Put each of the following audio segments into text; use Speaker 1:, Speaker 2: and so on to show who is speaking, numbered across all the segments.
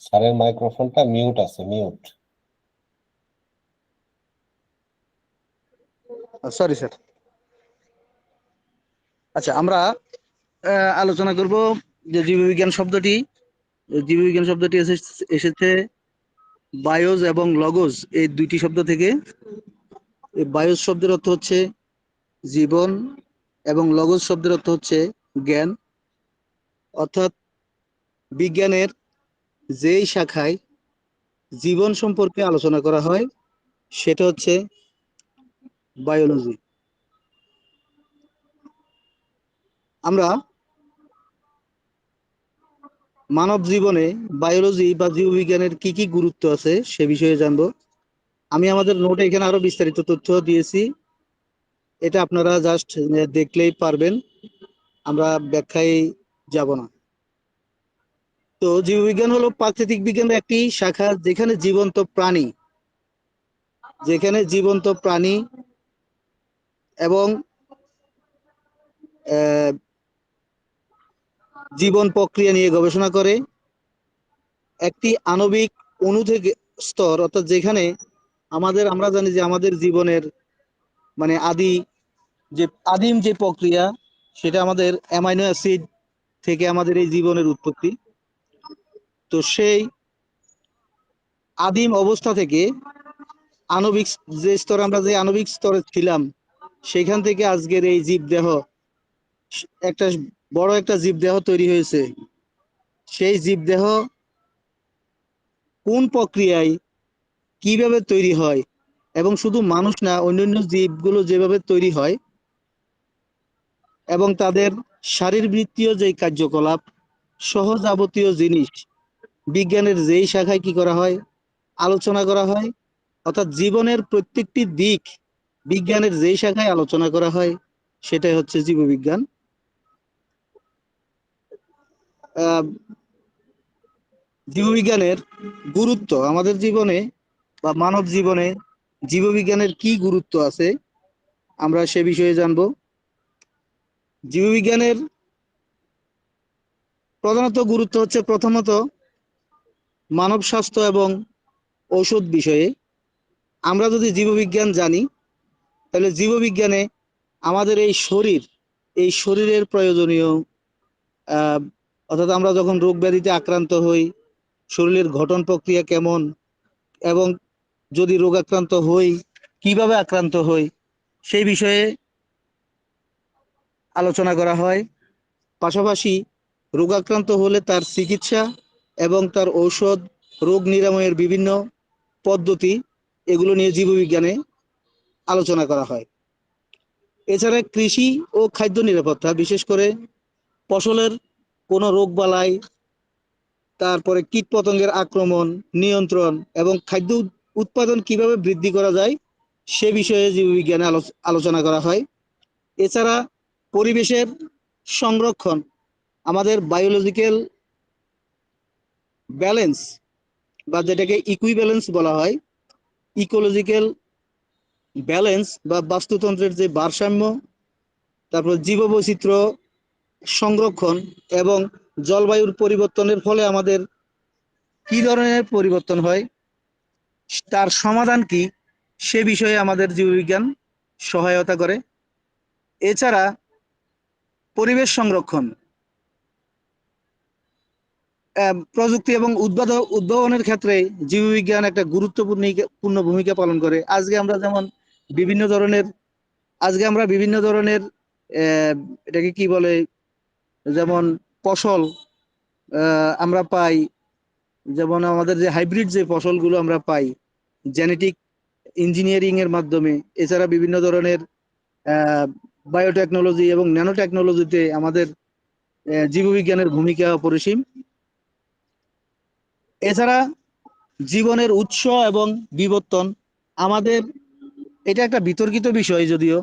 Speaker 1: স্যারের মাইক্রোফোনটা মিউট আছে, মিউট।
Speaker 2: Sorry sir. আচ্ছা, আমরা আলোচনা করব যে জীববিজ্ঞান শব্দটি এসেছে বায়োস এবং লগোস এই দুইটি শব্দ থেকে। এই বায়োস শব্দের অর্থ হচ্ছে জীবন এবং লগোস শব্দের অর্থ হচ্ছে জ্ঞান। অর্থাৎ বিজ্ঞানের যেই শাখায় জীবন সম্পর্কে আলোচনা করা হয় সেটা হচ্ছে বায়োলজি। আমরা মানব জীবনে বায়োলজি বা জীববিজ্ঞানের কি কি গুরুত্ব আছে সে বিষয়ে জানবো। আমি আমাদের নোটে এখানে আরো বিস্তারিত তথ্য দিয়েছি, এটা আপনারা জাস্ট দেখলেই পারবেন, আমরা ব্যাখ্যায় যাব না। তো জীববিজ্ঞান হলো প্রাকৃতিক বিজ্ঞানের একটি শাখা যেখানে জীবন্ত প্রাণী এবং আহ, জীবন প্রক্রিয়া নিয়ে গবেষণা করে। একটি আণবিক অণু থেকে স্তর, অর্থাৎ যেখানে আমরা জানি যে আমাদের জীবনের মানে যে আদিম যে প্রক্রিয়া সেটা আমাদের অ্যামাইনো অ্যাসিড থেকে আমাদের এই জীবনের উৎপত্তি। তো সেই আদিম অবস্থা থেকে আণবিক যে আণবিক স্তরে ছিলাম সেখান থেকে আজকের এই জীবদেহ, একটা বড় একটা জীবদেহ তৈরি হয়েছে। সেই জীবদেহ কোন প্রক্রিয়ায় কিভাবে তৈরি হয় এবং শুধু মানুষ না অন্যান্য জীবগুলো যেভাবে তৈরি হয় এবং তাদের শারীরবৃত্তীয় যে কার্যকলাপ সহ যাবতীয় জিনিস বিজ্ঞানের যেই শাখায় কি করা হয়, আলোচনা করা হয়। অর্থাৎ জীবনের প্রত্যেকটি দিক বিজ্ঞানের যেই শাখায় আলোচনা করা হয় সেটাই হচ্ছে জীববিজ্ঞান। আহ, জীববিজ্ঞানের গুরুত্ব আমাদের জীবনে বা মানব জীবনে জীববিজ্ঞানের কি গুরুত্ব আছে আমরা সে বিষয়ে জানবো। জীববিজ্ঞানের প্রধানত গুরুত্ব হচ্ছে প্রথমত মানব স্বাস্থ্য এবং ঔষধ বিষয়ে। আমরা যদি জীববিজ্ঞান জানি তাহলে জীববিজ্ঞানে আমাদের এই শরীরের প্রয়োজনীয় আহ অর্থাৎ আমরা যখন রোগ ব্যাধিতে আক্রান্ত হই শরীরের গঠন প্রক্রিয়া কেমন, এবং যদি রোগাক্রান্ত হই কিভাবে আক্রান্ত হই সেই বিষয়ে আলোচনা করা হয়। পাশাপাশি রোগাক্রান্ত হলে তার চিকিৎসা এবং তার ঔষধ, রোগ নিরাময়ের বিভিন্ন পদ্ধতি, এগুলো নিয়ে জীববিজ্ঞানে আলোচনা করা হয়। এছাড়া কৃষি ও খাদ্য নিরাপত্তা, বিশেষ করে ফসলের কোনো রোগবালাই, তারপরে কীটপতঙ্গের আক্রমণ নিয়ন্ত্রণ এবং খাদ্য উৎপাদন কিভাবে বৃদ্ধি করা যায় সে বিষয়ে জীববিজ্ঞানে আলোচনা করা হয়। এছাড়া পরিবেশের সংরক্ষণ, আমাদের বায়োলজিক্যাল ব্যালেন্স বা যেটাকে ইকুইব্যালেন্স বলা হয়, ইকোলজিক্যাল ব্যালেন্স বা বাস্তুতন্ত্রের যে ভারসাম্য, তারপর জীববৈচিত্র্য সংরক্ষণ এবং জলবায়ুর পরিবর্তনের ফলে আমাদের কি ধরনের পরিবর্তন হয়, তার সমাধান কি, সে বিষয়ে আমাদের জীববিজ্ঞান সহায়তা করে। এছাড়া পরিবেশ সংরক্ষণ, প্রযুক্তি এবং উদ্ভাবনের ক্ষেত্রে জীববিজ্ঞান একটা গুরুত্বপূর্ণ ভূমিকা পালন করে। বিভিন্ন ধরনের আজকে আমরা বিভিন্ন ধরনের এটাকে কি বলে, যেমন ফসল আমরা পাই, যেমন আমাদের যে হাইব্রিড যে ফসলগুলো আমরা পাই জেনেটিক ইঞ্জিনিয়ারিং এর মাধ্যমে। এছাড়া বিভিন্ন ধরনের বায়োটেকনোলজি এবং ন্যানো টেকনোলজিতে আমাদের জীববিজ্ঞানের ভূমিকা অপরিসীম। এছাড়া জীবনের উৎস এবং বিবর্তন, আমাদের এটা একটা বিতর্কিত বিষয় যদিও,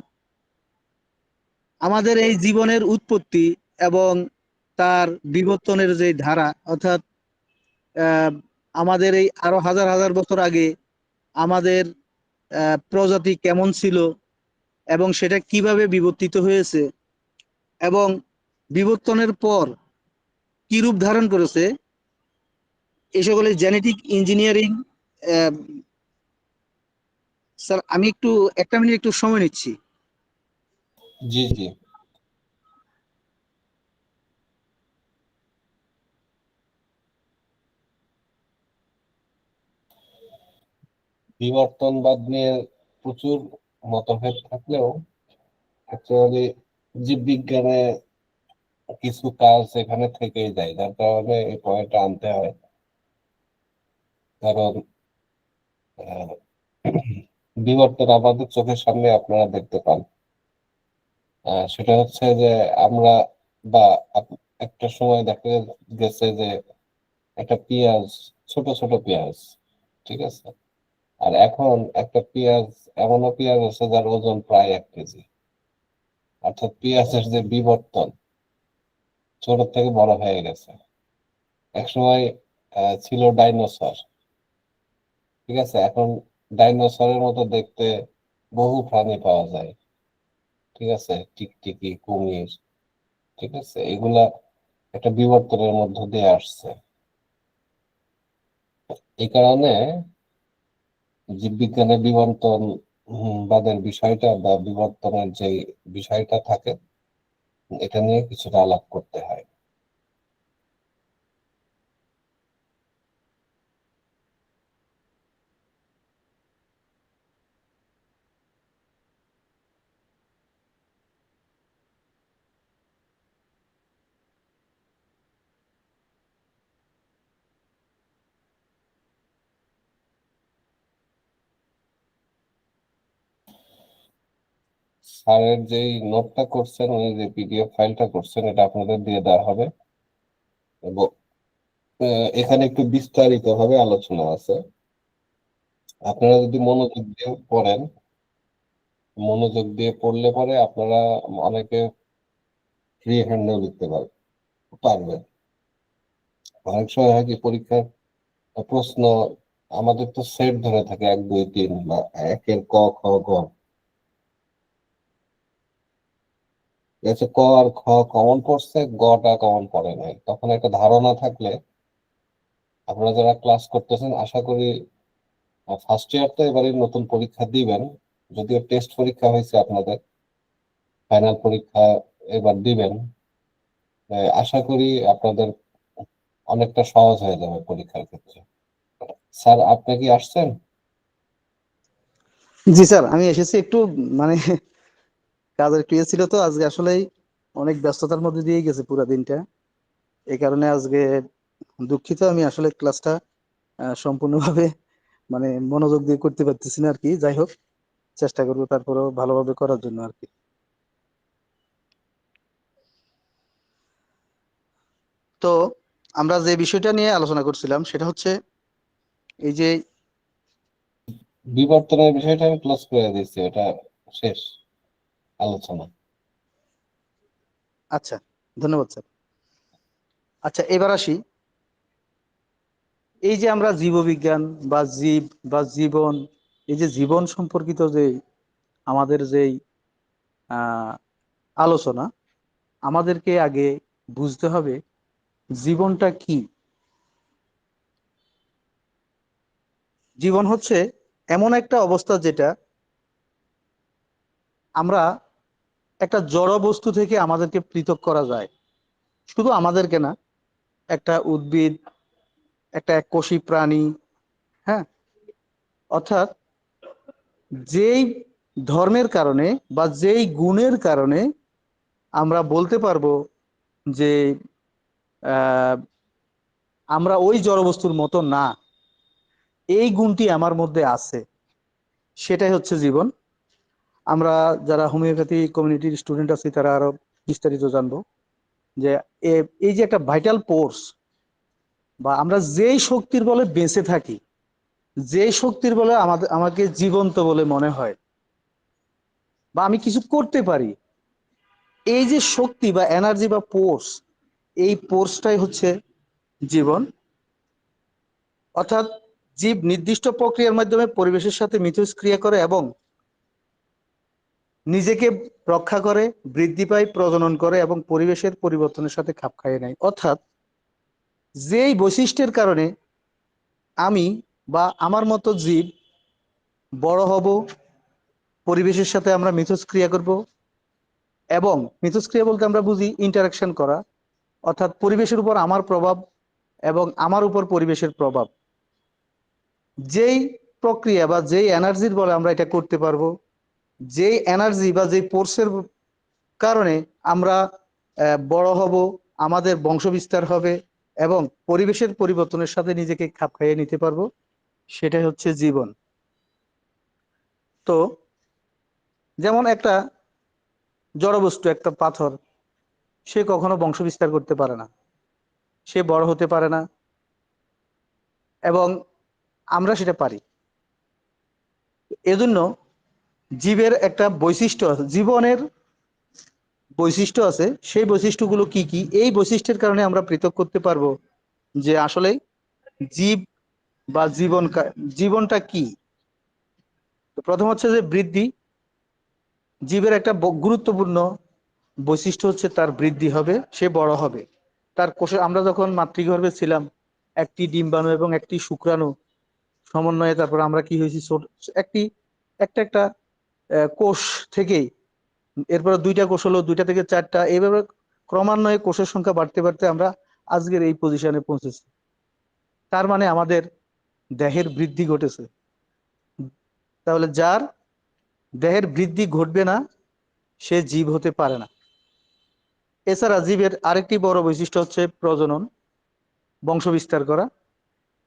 Speaker 2: আমাদের এই জীবনের উৎপত্তি এবং তার বিবর্তনের যে ধারা, অর্থাৎ আহ, আমাদের এই আরো হাজার হাজার বছর আগে আমাদের প্রজাতি কেমন ছিল এবং সেটা কিভাবে বিবর্তিত হয়েছে এবং বিবর্তনের পর কি রূপ ধারণ করেছে, এই সকলের জেনেটিক ইঞ্জিনিয়ারিং। স্যার আমি একটু 1 মিনিট একটু সময় নিচ্ছি।
Speaker 1: জি জি। বিবর্তনবাদ নিয়ে প্রচুর মতভেদ থাকলেও অ্যাকচুয়ালি জীববিজ্ঞানে কিছু কাজ এখানে থেকেই যায়, যার কারণে এই পয়েন্টটা আনতে হয়। কারণ আহ, বিবর্তন আমাদের চোখের সামনে আপনারা দেখতে পান। সেটা হচ্ছে যে আমরা বা একটা সময় দেখা গেছে যে একটা পেঁয়াজ, ছোট ছোট পেঁয়াজ, ঠিক আছে, আর এখন একটা পেঁয়াজ, এমনও পেঁয়াজ আছে যার ওজন প্রায় 1 কেজি। অর্থাৎ পেঁয়াজের যে বিবর্তন, ছোট থেকে বড় হয়ে গেছে। একসময় ছিল ডাইনোসর, ঠিক আছে, এখন ডাইনোসরের মতো দেখতে বহু প্রাণী পাওয়া যায়, ঠিক আছে, টিকটিকি, কুমির, ঠিক আছে, এগুলা একটা বিবর্তনের মধ্য দিয়ে আসছে। এই কারণে জীববিজ্ঞানের বিবর্তন বাদের বিষয়টা বা বিবর্তনের যে বিষয়টা থাকে, এটা নিয়ে কিছুটা আলাপ করতে হয়। স্যারের যেই নোটটা করছেন, উনি যে পিডিএফ ফাইলটা করছেন, এটা আপনাদের দিয়ে দেওয়া হবে। এবং এখানে একটু বিস্তারিত ভাবে আলোচনা আছে। আপনারা যদি মনোযোগ দিয়ে পড়লে পরে আপনারা অনেকে ফ্রি হ্যান্ডেও লিখতে পারবেন। অনেক সময় হয় কি, পরীক্ষার প্রশ্ন আমাদের তো সেট ধরে থাকে 1 2 3, বা একের ক খ গ, ঠিক আছে, ক আর খ কমন পড়ছে, গটা কমন পড়ে নাই। তখন একটা ধারণা থাকলে, আপনারা যারা ক্লাস করতেছেন, আশা করি ফার্স্ট ইয়ার তো এবারে নতুন পরীক্ষা দিবেন, যদিও টেস্ট পরীক্ষা হয়েছে আপনাদের, ফাইনাল পরীক্ষা এবার দিবেন। আশা করি আপনাদের অনেকটা সহজ হয়ে যাবে পরীক্ষার ক্ষেত্রে। স্যার, আপনি কি আসছেন?
Speaker 2: জি স্যার, আমি এসেছি একটু, মানে কাজের একটু ছিল তো আজকে, আসলেই অনেক ব্যস্ততার মধ্যে দিয়ে গেছে পুরো দিনটা। এই কারণে আজকে দুঃখিত, আমি আসলে ক্লাসটা সম্পূর্ণভাবে মানে মনোযোগ দিয়ে করতে পারতেছি না আর কি। যাই হোক, চেষ্টা করবো তারপরেও ভালোভাবে করার জন্য আর কি। তো আমরা যে বিষয়টা নিয়ে আলোচনা করছিলাম সেটা হচ্ছে এই যে,
Speaker 1: বিবর্তনের বিষয়টা আমি ক্লোজ করে দিচ্ছি, এটা শেষ আলোচনা।
Speaker 2: আচ্ছা, ধন্যবাদ স্যার। আচ্ছা, এবার আসি, এই যে আমরা জীববিজ্ঞান বা জীব বা জীবন, এই যে জীবন সম্পর্কিত যে আমাদের যেই আহ আলোচনা, আমাদেরকে আগে বুঝতে হবে জীবনটা কি। জীবন হচ্ছে এমন একটা অবস্থা যেটা আমরা একটা জড় বস্তু থেকে আমাদেরকে পৃথক করা যায়। শুধু আমাদেরকে না, একটা উদ্ভিদ, একটা এককোষী প্রাণী, হ্যাঁ, অর্থাৎ যেই ধর্মের কারণে বা যেই গুণের কারণে আমরা বলতে পারবো যে আহ, আমরা ওই জড়বস্তুর মতো না, এই গুণটি আমার মধ্যে আছে, সেটাই হচ্ছে জীবন। আমরা যারা হোমিওপ্যাথি কমিউনিটির স্টুডেন্ট আছি তারা আরো বিস্তারিত জানবো যে এই যে একটা ভাইটাল ফোর্স, বা আমরা যেই শক্তির বলে বেঁচে থাকি, যেই শক্তির বলে আমাকে জীবন্ত বলে মনে হয়, বা আমি কিছু করতে পারি, এই যে শক্তি বা এনার্জি বা ফোর্স, এই ফোর্সটাই হচ্ছে জীবন। অর্থাৎ জীব নির্দিষ্ট প্রক্রিয়ার মাধ্যমে পরিবেশের সাথে মিথস্ক্রিয়া করে এবং নিজেকে রক্ষা করে, বৃদ্ধি পায়, প্রজনন করে এবং পরিবেশের পরিবর্তনের সাথে খাপ খাইয়ে নেয়। অর্থাৎ যেই বৈশিষ্ট্যের কারণে আমি বা আমার মতো জীব বড় হব, পরিবেশের সাথে আমরা মিথস্ক্রিয়া করব, এবং মিথস্ক্রিয়া বলতে আমরা বুঝি ইন্টারাকশন করা, অর্থাৎ পরিবেশের উপর আমার প্রভাব এবং আমার উপর পরিবেশের প্রভাব। যেই প্রক্রিয়া বা যেই এনার্জির বলে আমরা এটা করতে পারবো, যেই এনার্জি বা যেই ফোর্সের কারণে আমরা বড় হব, আমাদের বংশবিস্তার হবে এবং পরিবেশের পরিবর্তনের সাথে নিজেকে খাপ খাইয়ে নিতে পারবো, সেটাই হচ্ছে জীবন। তো যেমন একটা জড়বস্তু, একটা পাথর, সে কখনো বংশবিস্তার করতে পারে না, সে বড় হতে পারে না, এবং আমরা সেটা পারি। এজন্য জীবের একটা বৈশিষ্ট্য আছে, জীবনের বৈশিষ্ট্য আছে। সেই বৈশিষ্ট্যগুলো কি কি, এই বৈশিষ্ট্যের কারণে আমরা পৃথক করতে পারবো যে আসলে জীব বা জীবনটা কি। তো প্রথম হচ্ছে যে বৃদ্ধি। জীবের একটা গুরুত্বপূর্ণ বৈশিষ্ট্য হচ্ছে তার বৃদ্ধি হবে, সে বড় হবে। তার কোষে, আমরা যখন মাতৃগর্ভে ছিলাম, একটি ডিম্বাণু এবং একটি শুক্রাণু সমন্বয়ে তারপর আমরা কি হয়েছি, একটি একটা একটা কোষ থেকেই, এরপর দুইটা কোষ হলো, দুইটা থেকে চারটা, এইভাবে ক্রমান্বয়ে কোষের সংখ্যা বাড়তে বাড়তে আমরা আজকের এই পজিশনে পৌঁছেছি। তার মানে আমাদের দেহের বৃদ্ধি ঘটেছে। তাহলে যার দেহের বৃদ্ধি ঘটবে না, সে জীব হতে পারে না। এছাড়া জীবের আরেকটি বড় বৈশিষ্ট্য হচ্ছে প্রজনন, বংশবিস্তার করা।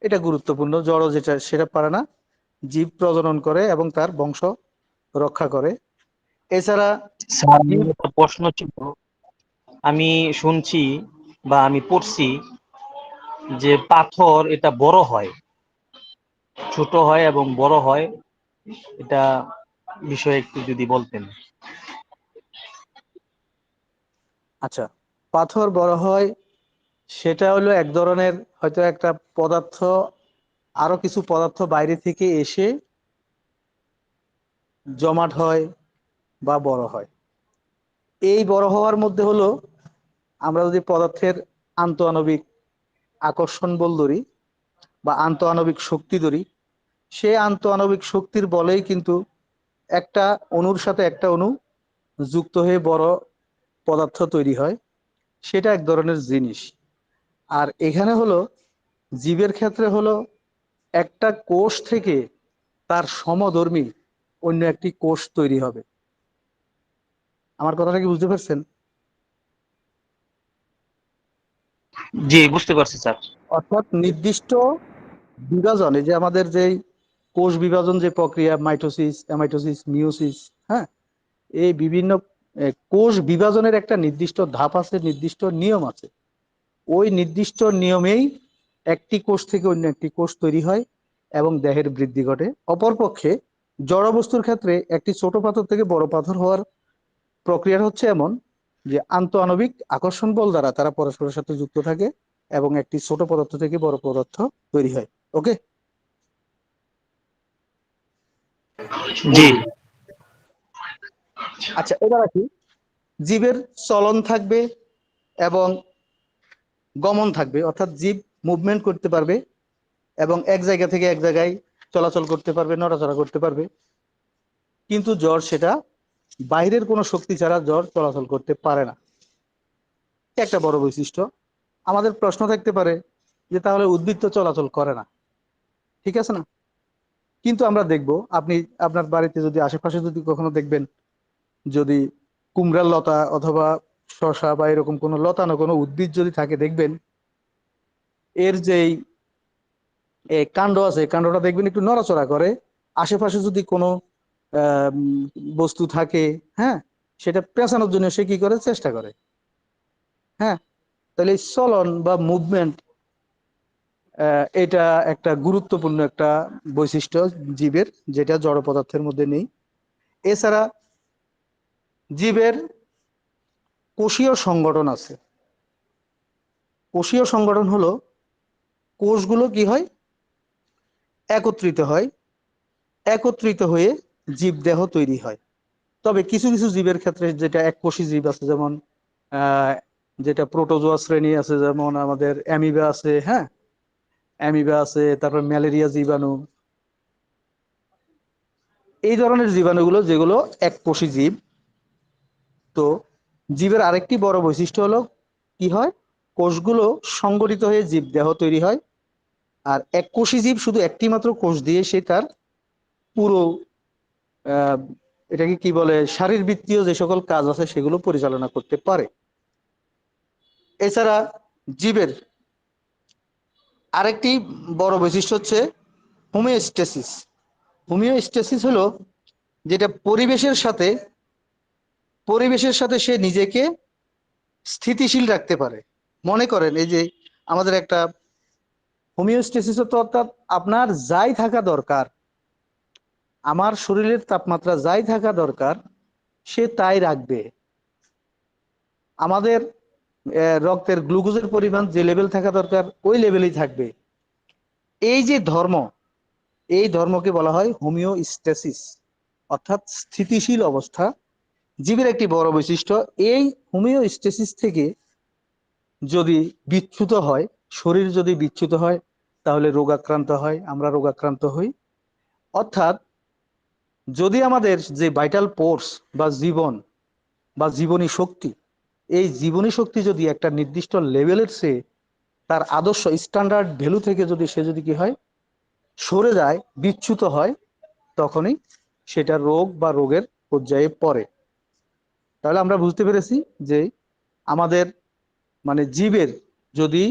Speaker 2: এটা গুরুত্বপূর্ণ। জড় যেটা, সেটা পারে না। জীব প্রজনন করে এবং তার বংশ রক্ষা করে। এছাড়া
Speaker 3: স্যার,
Speaker 2: জীব,
Speaker 3: আমার একটা প্রশ্ন ছিল। আমি শুনছি বা আমি পড়ছি যে পাথর এটা বড় হয়, ছোট হয় এবং বড় হয়, এটা বিষয়ে একটু যদি বলতেন।
Speaker 2: আচ্ছা, পাথর বড় হয়, সেটা হলো এক ধরনের হয়তো একটা পদার্থ, আরো কিছু পদার্থ বাইরে থেকে এসে জমাট হয় বা বড় হয়। এই বড় হওয়ার মধ্যে হলো, আমরা যদি পদার্থের আন্তঃআণবিক আকর্ষণ বল ধরি বা আন্তঃআণবিক শক্তি ধরি, সে আন্তঃআণবিক শক্তির বলেই কিন্তু একটা অণুর সাথে একটা অণু যুক্ত হয়ে বড় পদার্থ তৈরি হয়। সেটা এক ধরনের জিনিস। আর এখানে হলো, জীবের ক্ষেত্রে হলো, একটা কোষ থেকে তার সমধর্মী অন্য একটি কোষ তৈরি হবে। আমার কথাটা কি বুঝতে পারছেন?
Speaker 3: জি, বুঝতে পারছি স্যার।
Speaker 2: অর্থাৎ নির্দিষ্ট বিভাজন, এই যে আমাদের যেই কোষ বিভাজন যে প্রক্রিয়া, মাইটোসিস, অ্যামাইটোসিস, মিওসিস, হ্যাঁ, এই বিভিন্ন কোষ বিভাজনের একটা নির্দিষ্ট ধাপ আছে, নির্দিষ্ট নিয়ম আছে। ওই নির্দিষ্ট নিয়মেই একটি কোষ থেকে অন্য একটি কোষ তৈরি হয় এবং দেহের বৃদ্ধি ঘটে। অপরপক্ষে জড় বস্তুর ক্ষেত্রে একটি ছোট পাথর থেকে বড় পাথর হওয়ার প্রক্রিয়া হচ্ছে এমন যে আন্তঃআণবিক আকর্ষণ বল দ্বারা তারা পরস্পরের সাথে যুক্ত থাকে এবং একটি ছোট পদার্থ থেকে বড় পদার্থ তৈরি হয়। ওকে।
Speaker 3: জি।
Speaker 2: আচ্ছা, এবার আসি, জীবের চলন থাকবে এবং গমন থাকবে, অর্থাৎ জীব মুভমেন্ট করতে পারবে এবং এক জায়গা থেকে এক জায়গায় চলাচল করতে পারবে, নড়াচড়া করতে পারবে। কিন্তু জ্বর সেটা বাইরের কোনো শক্তি ছাড়া জ্বর চলাচল করতে পারে না। একটা বড় বৈশিষ্ট্য। আমাদের প্রশ্ন থাকতে পারে যে তাহলে উদ্ভিদ তো চলাচল করে না, ঠিক আছে না? কিন্তু আমরা দেখব, আপনি আপনার বাড়িতে যদি আশেপাশে যদি কখনো দেখবেন, যদি কুমড়ার লতা অথবা শসা বা এরকম কোনো লতানো কোনো উদ্ভিদ যদি থাকে, দেখবেন এর যেই কাণ্ড আছে, কাণ্ডটা দেখবেন একটু নড়াচড়া করে। আশেপাশে যদি কোনো আহ, বস্তু থাকে, হ্যাঁ, সেটা পেঁচানোর জন্য সে কি করে, চেষ্টা করে। হ্যাঁ, তাহলে এই চলন বা মুভমেন্ট, এটা একটা গুরুত্বপূর্ণ একটা বৈশিষ্ট্য জীবের, যেটা জড় পদার্থের মধ্যে নেই। এছাড়া জীবের কোষীয় সংগঠন আছে। কোষীয় সংগঠন হলো, কোষগুলো কি হয়, একত্রিত হয়, একত্রিত হয়ে জীবদেহ তৈরি হয়। তবে কিছু কিছু জীবের ক্ষেত্রে, যেটা এককোষী জীব আছে, যেমন আহ যেটা প্রোটোজোয়া শ্রেণী আছে, যেমন আমাদের অ্যামিবা আছে, হ্যাঁ, অ্যামিবা আছে, তারপর ম্যালেরিয়া জীবাণু, এই ধরনের জীবাণুগুলো যেগুলো এককোষী জীব। তো জীবের আরেকটি বড় বৈশিষ্ট্য হলো কি হয়, কোষগুলো সংগঠিত হয়ে জীব দেহ তৈরি হয়। আর এককোষী জীব শুধু একটি মাত্র কোষ দিয়ে সে তার পুরো আহ, এটাকে কি বলে, শারীরবৃত্তীয় যে সকল কাজ আছে সেগুলো পরিচালনা করতে পারে। এছাড়া জীবের আরেকটি বড় বৈশিষ্ট্য হচ্ছে হোমিওস্টেসিস। হোমিওস্টেসিস হলো যেটা পরিবেশের সাথে সে নিজেকে স্থিতিশীল রাখতে পারে। মনে করেন এই যে আমাদের একটা হোমিওস্টেসিস, তো অর্থাৎ আপনার যাই থাকা দরকার, আমার শরীরের তাপমাত্রা যাই থাকা দরকার সে তাই রাখবে। আমাদের রক্তের গ্লুকোজের পরিমাণ যে লেভেল থাকা দরকার ওই লেভেলেই থাকবে। এই যে ধর্ম, এই ধর্মকে বলা হয় হোমিওস্টেসিস, অর্থাৎ স্থিতিশীল অবস্থা। জীবের একটি বড় বৈশিষ্ট্য, এই হোমিওস্টেসিস থেকে যদি বিচ্যুত হয়, শরীর যদি বিচ্যুত হয় তাহলে রোগাক্রান্ত হয়, আমরা রোগাক্রান্ত হই। অর্থাৎ যদি আমাদের যে ভাইটাল ফোর্স বা জীবন বা জীবনী শক্তি, এই জীবনী শক্তি যদি একটা নির্দিষ্ট লেভেলের সে তার আদর্শ স্ট্যান্ডার্ড ভ্যালু থেকে যদি সে যদি কি হয়, সরে যায়, বিচ্যুত হয়, তখনই সেটা রোগ বা রোগের পর্যায়ে পড়ে। তাহলে আমরা বুঝতে পেরেছি যে আমাদের মানে জীবের যদি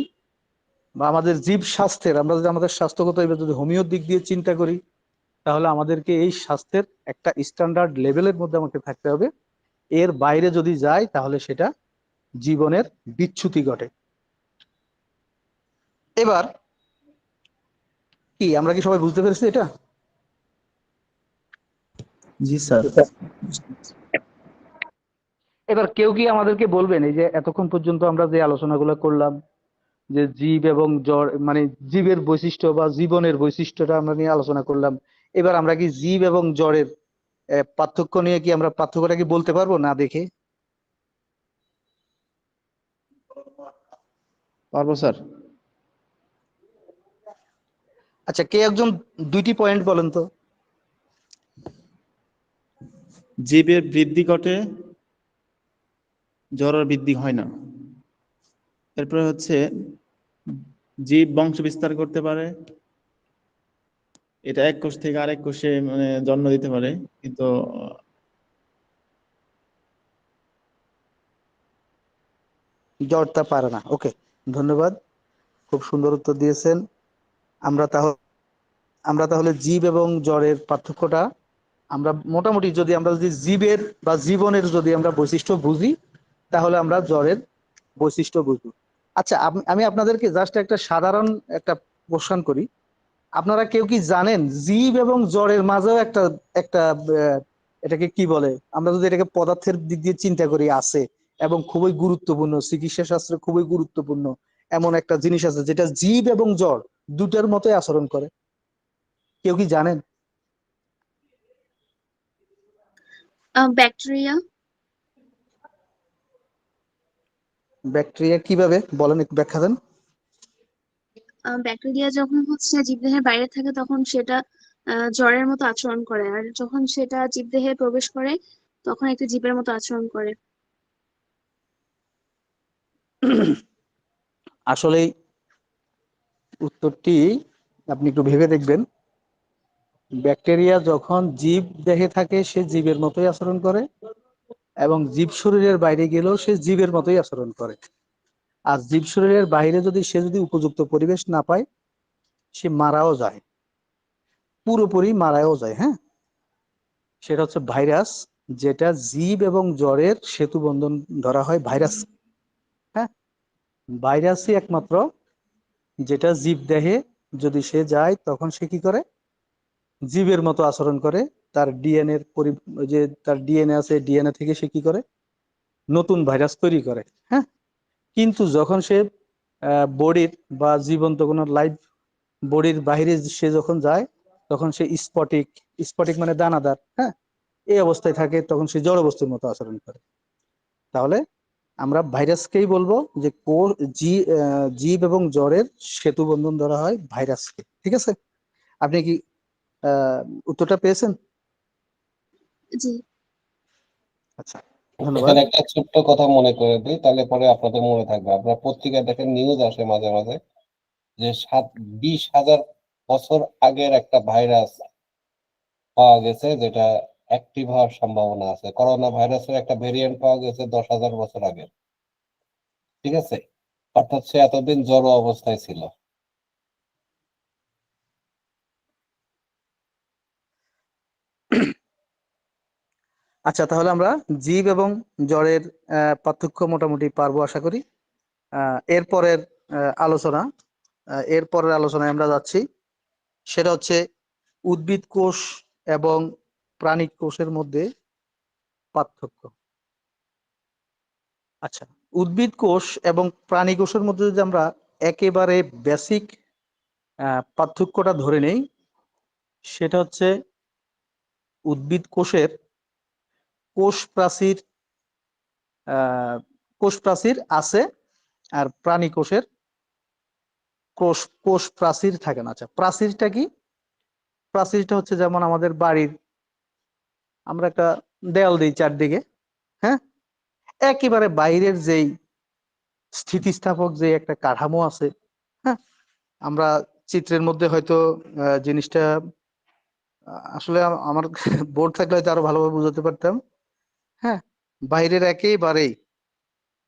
Speaker 2: বা আমাদের জীব স্বাস্থ্যের, আমরা যদি আমাদের স্বাস্থ্যগত এবার যদি হোমিওর দিক দিয়ে চিন্তা করি, তাহলে আমাদেরকে এই স্বাস্থ্যের একটা স্ট্যান্ডার্ড লেভেলের মধ্যে আমাকে থাকতে হবে। এর বাইরে যদি যায় তাহলে সেটা জীবনের বিচ্যুতি ঘটে। এবার কি আমরা কি সবাই বুঝতে পেরেছি এটা?
Speaker 4: জি স্যার।
Speaker 2: এবার কেউ কি আমাদেরকে বলবেন, এই যে এতক্ষণ পর্যন্ত আমরা যে আলোচনাগুলো করলাম, যে জীব এবং জড় মানে জীবের বৈশিষ্ট্য বা জীবনের বৈশিষ্ট্যটা আমরা নিয়ে আলোচনা করলাম, এবার আমরা কি জীব এবং জড়ের পার্থক্য নিয়ে কি আমরা পার্থক্যটা কি বলতে পারবো না দেখে?
Speaker 4: পারবো স্যার।
Speaker 2: আচ্ছা, কে একজন দুইটি পয়েন্ট বলেন তো।
Speaker 4: জীবের বৃদ্ধি ঘটে, জড়ের বৃদ্ধি হয় না। এরপরে হচ্ছে জীব বংশ বিস্তার করতে পারে, এটা এক কোষ থেকে আরেক কোষে মানে জন্ম দিতে পারে, কিন্তু
Speaker 2: জড়টা পারে না। ওকে, ধন্যবাদ, খুব সুন্দর উত্তর দিয়েছেন। আমরা তাহলে জীব এবং জড়ের পার্থক্যটা আমরা মোটামুটি যদি জীবের বা জীবনের যদি আমরা বৈশিষ্ট্য বুঝি, তাহলে আমরা জড়ের বৈশিষ্ট্য বুঝবো। আচ্ছা, আমি আপনাদেরকে জাস্ট একটা সাধারণ একটা কোশ্চেন করি। আপনারা কেউ কি জানেন জীব এবং জড়ের মাঝেও একটা একটা আহ, এটাকে কি বলে, আমরা যদি এটাকে পদার্থের দিক দিয়ে চিন্তা করি, আছে এবং খুবই গুরুত্বপূর্ণ, চিকিৎসা শাস্ত্রে খুবই গুরুত্বপূর্ণ এমন একটা জিনিস আছে যেটা জীব এবং জড় দুটার মতোই আচরণ করে? কেউ কি জানেন?
Speaker 5: ব্যাকটেরিয়া।
Speaker 2: ব্যাকটেরিয়া কিভাবে বলেন, একটু ব্যাখ্যা দেন।
Speaker 5: ব্যাকটেরিয়া যখন হচ্ছে জীবদেহের বাইরে থাকে তখন সেটা জ্বরের মতো আচরণ করে, আর যখন সেটা জীবদেহে প্রবেশ করে তখন একটা জীবের মতো আচরণ করে।
Speaker 2: আসলে উত্তরটি আপনি একটু ভেবে দেখবেন। ব্যাকটেরিয়া যখন জীব দেহে থাকে সে জীবের মতোই আচরণ করে, এবং জীব শরীরের বাইরে গেলেও সে জীবের মতোই আচরণ করে। আর জীব শরীরের বাইরে যদি সে উপযুক্ত পরিবেশ না পায়, সে মারাও যায়, পুরোপুরি মারাও যায়। হ্যাঁ, সেটা হচ্ছে ভাইরাস, যেটা জীব এবং জড়ের সেতু বন্ধন ধরা হয় ভাইরাস। হ্যাঁ, ভাইরাসই একমাত্র যেটা জীব দেহে যদি সে যায় তখন সে কি করে, জীবের মতো আচরণ করে। তার ডিএনএ যে তার ডিএনএ আছে, ডিএনএ থেকে সে কি করে, নতুন ভাইরাস তৈরি করে। হ্যাঁ, কিন্তু যখন সে বডির বা জীবন্ত কোনো লাইভ বডির বাইরে সে যখন যায়, তখন সে স্ফটিক, স্ফটিক মানে দানাদার, হ্যাঁ, এই অবস্থায় থাকে, তখন সে জড় বস্তুর মতো আচরণ করে। তাহলে আমরা ভাইরাসকেই বলবো যে জীব এবং জ্বরের সেতু বন্ধন ধরা হয় ভাইরাসকে। ঠিক আছে, আপনি কি আহ উত্তরটা পেয়েছেন?
Speaker 5: জি।
Speaker 2: আচ্ছা, ধন্যবাদ।
Speaker 1: এখানে একটা ছোট্ট কথা মনে করে দিই, তাহলে পরে আপনাদের মনে থাকবে। আপনার পত্রিকায় দেখেন, নিউজ আসে মাঝে মাঝে যে 20,000 বছর আগের একটা ভাইরাস পাওয়া গেছে, যেটা অ্যাক্টিভ হওয়ার সম্ভাবনা আছে। করোনা ভাইরাসের একটা ভেরিয়েন্ট পাওয়া গেছে 10,000 বছর আগে। ঠিক আছে, অর্থাৎ সে এতদিন জড় অবস্থায় ছিল।
Speaker 2: আচ্ছা, তাহলে আমরা জীব এবং জ্বরের পার্থক্য মোটামুটি পারবো আশা করি। এরপরের আলোচনা এরপরের আলোচনায় আমরা যাচ্ছি, সেটা হচ্ছে উদ্ভিদ কোষ এবং প্রাণী কোষের মধ্যে পার্থক্য। আচ্ছা, উদ্ভিদ কোষ এবং প্রাণী কোষের মধ্যে যদি আমরা একেবারে বেসিক পার্থক্যটা ধরে নেই, সেটা হচ্ছে উদ্ভিদ কোষের কোষ প্রাচীর কোষ প্রাচীর আছে, আর প্রাণী কোষের কোষ কোষ প্রাচীর থাকে না। আচ্ছা, প্রাচীরটা কি? প্রাচীরটা হচ্ছে যেমন আমাদের বাড়ির আমরা একটা দেয়াল দিই চারদিকে, হ্যাঁ, একেবারে বাইরের যেই স্থিতিস্থাপক যে একটা কাঠামো আছে, হ্যাঁ, আমরা চিত্রের মধ্যে হয়তো জিনিসটা আসলে আমার বোর্ড থাকলে হয়তো আরো ভালোভাবে বুঝাতে পারতাম। হ্যাঁ, বাইরের একেবারেই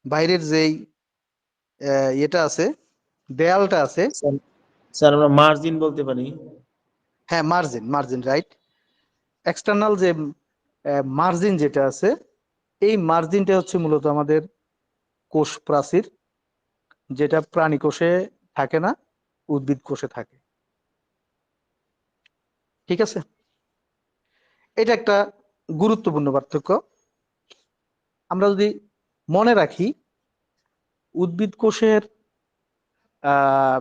Speaker 2: বাইরের যেই এটা আছে, দেয়ালটা আছে,
Speaker 4: স্যার, স্যার আমরা মার্জিন বলতে পারি।
Speaker 2: হ্যাঁ, মার্জিন, মার্জিন রাইট। এক্সটার্নাল যে মার্জিন যেটা আছে, এই মার্জিনটা হচ্ছে মূলত আমাদের কোষ প্রাচীর, যেটা প্রাণী কোষে থাকে না, উদ্ভিদ কোষে থাকে। ঠিক আছে, এটা একটা গুরুত্বপূর্ণ পার্থক্য। আমরা যদি মনে রাখি, উদ্ভিদ কোষের আহ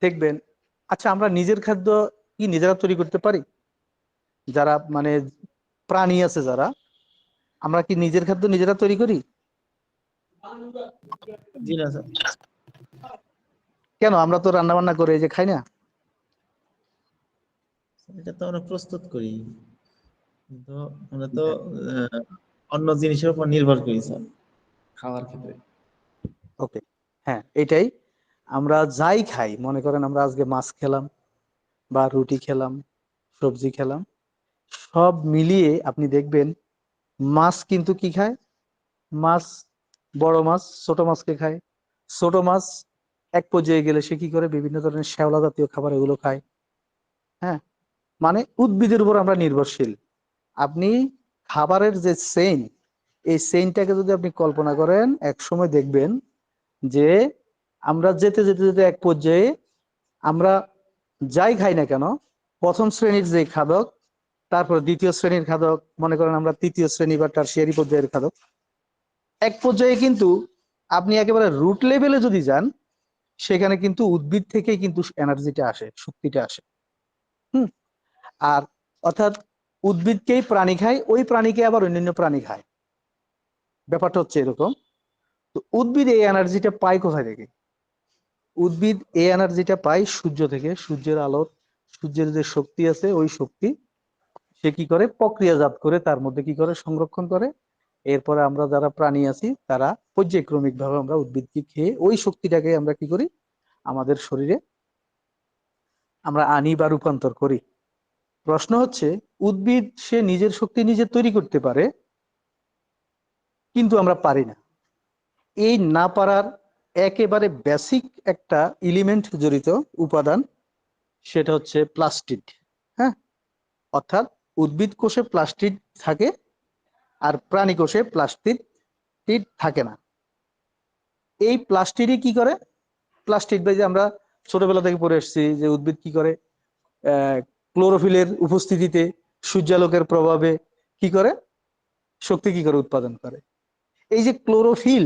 Speaker 2: দেখবেন, আচ্ছা, আমরা নিজের খাদ্য কি নিজেরা তৈরি করতে পারি? যারা মানে প্রাণী আছে যারা, আমরা কি নিজের খাদ্য নিজেরা তৈরি করি?
Speaker 4: জি না স্যার।
Speaker 2: কেন? আমরা তো রান্না বান্না করে এই যে খাই না?
Speaker 4: এটা তো আমরা প্রস্তুত করি, কিন্তু আমরা তো অন্য জিনিসের উপর নির্ভর করি স্যার খাওয়ার ক্ষেত্রে।
Speaker 2: ওকে, হ্যাঁ, এটাই। আমরা যাই খাই, মনে করেন আমরা আজকে মাছ খেলাম বা রুটি খেলাম, সবজি খেলাম, সব মিলিয়ে আপনি দেখবেন মাছ কিন্তু কি খায়? মাছ, বড় মাছ ছোট মাছকে খায়, ছোট মাছ এক পর্যায়ে গেলে সে কি করে? বিভিন্ন ধরনের শ্যাওলা জাতীয় খাবার এগুলো খায়। হ্যাঁ, মানে উদ্ভিদের উপর আমরা নির্ভরশীল। আপনি খাবারের যে চেইন, এই চেইনটাকে যদি আপনি কল্পনা করেন, এক সময় দেখবেন যে আমরা যেতে যেতে যেতে এক পর্যায়ে আমরা যাই খাই না কেন, প্রথম শ্রেণীর যে খাদক, তারপর দ্বিতীয় শ্রেণীর খাদক, মনে করেন আমরা তৃতীয় শ্রেণী বা টারশিয়ারি পর্যায়ের খাদক, এক পর্যায়ে কিন্তু আপনি একেবারে রুট লেভেলে যদি যান, সেখানে কিন্তু উদ্ভিদ থেকেই কিন্তু এনার্জিটা আসে, শক্তিটা আসে। হুম, আর অর্থাৎ উদ্ভিদকেই প্রাণী খায়, ওই প্রাণীকে আবার অন্যান্য প্রাণী খায়। ব্যাপারটা হচ্ছে এরকম। তো উদ্ভিদ এই এনার্জিটা পায় কোথায় থেকে? উদ্ভিদ এই এনার্জিটা পায় সূর্য থেকে, সূর্যের আলোর, সূর্যের যে শক্তি আছে, ওই শক্তি সে কি করে? প্রক্রিয়াজাত করে তার মধ্যে কি করে? সংরক্ষণ করে। এরপরে আমরা যারা প্রাণী আছি তারা পর্যায়ক্রমিক ভাবে আমরা উদ্ভিদকে খেয়ে ওই শক্তিটাকে আমরা কি করি? আমাদের শরীরে আমরা আনি বা রূপান্তর করি। প্রশ্ন হচ্ছে, উদ্ভিদ সে নিজের শক্তি নিজে তৈরি করতে পারে, কিন্তু আমরা পারি না। এই না পারার একেবারে বেসিক একটা এলিমেন্ট জড়িত, উপাদান, সেটা হচ্ছে প্লাস্টিড। হ্যাঁ, অর্থাৎ উদ্ভিদ কোষে প্লাস্টিড থাকে, আর প্রাণী কোষে প্লাস্টিড থাকে না। এই প্লাস্টিডই কি করে? প্লাস্টিড বাই যে আমরা ছোটবেলা থেকে পড়ে এসেছি যে উদ্ভিদ কি করে? ক্লোরোফিলের উপস্থিতিতে, সূর্যালোকের প্রভাবে কি করে? শক্তি কি করে উৎপাদন করে? এই যে ক্লোরোফিল,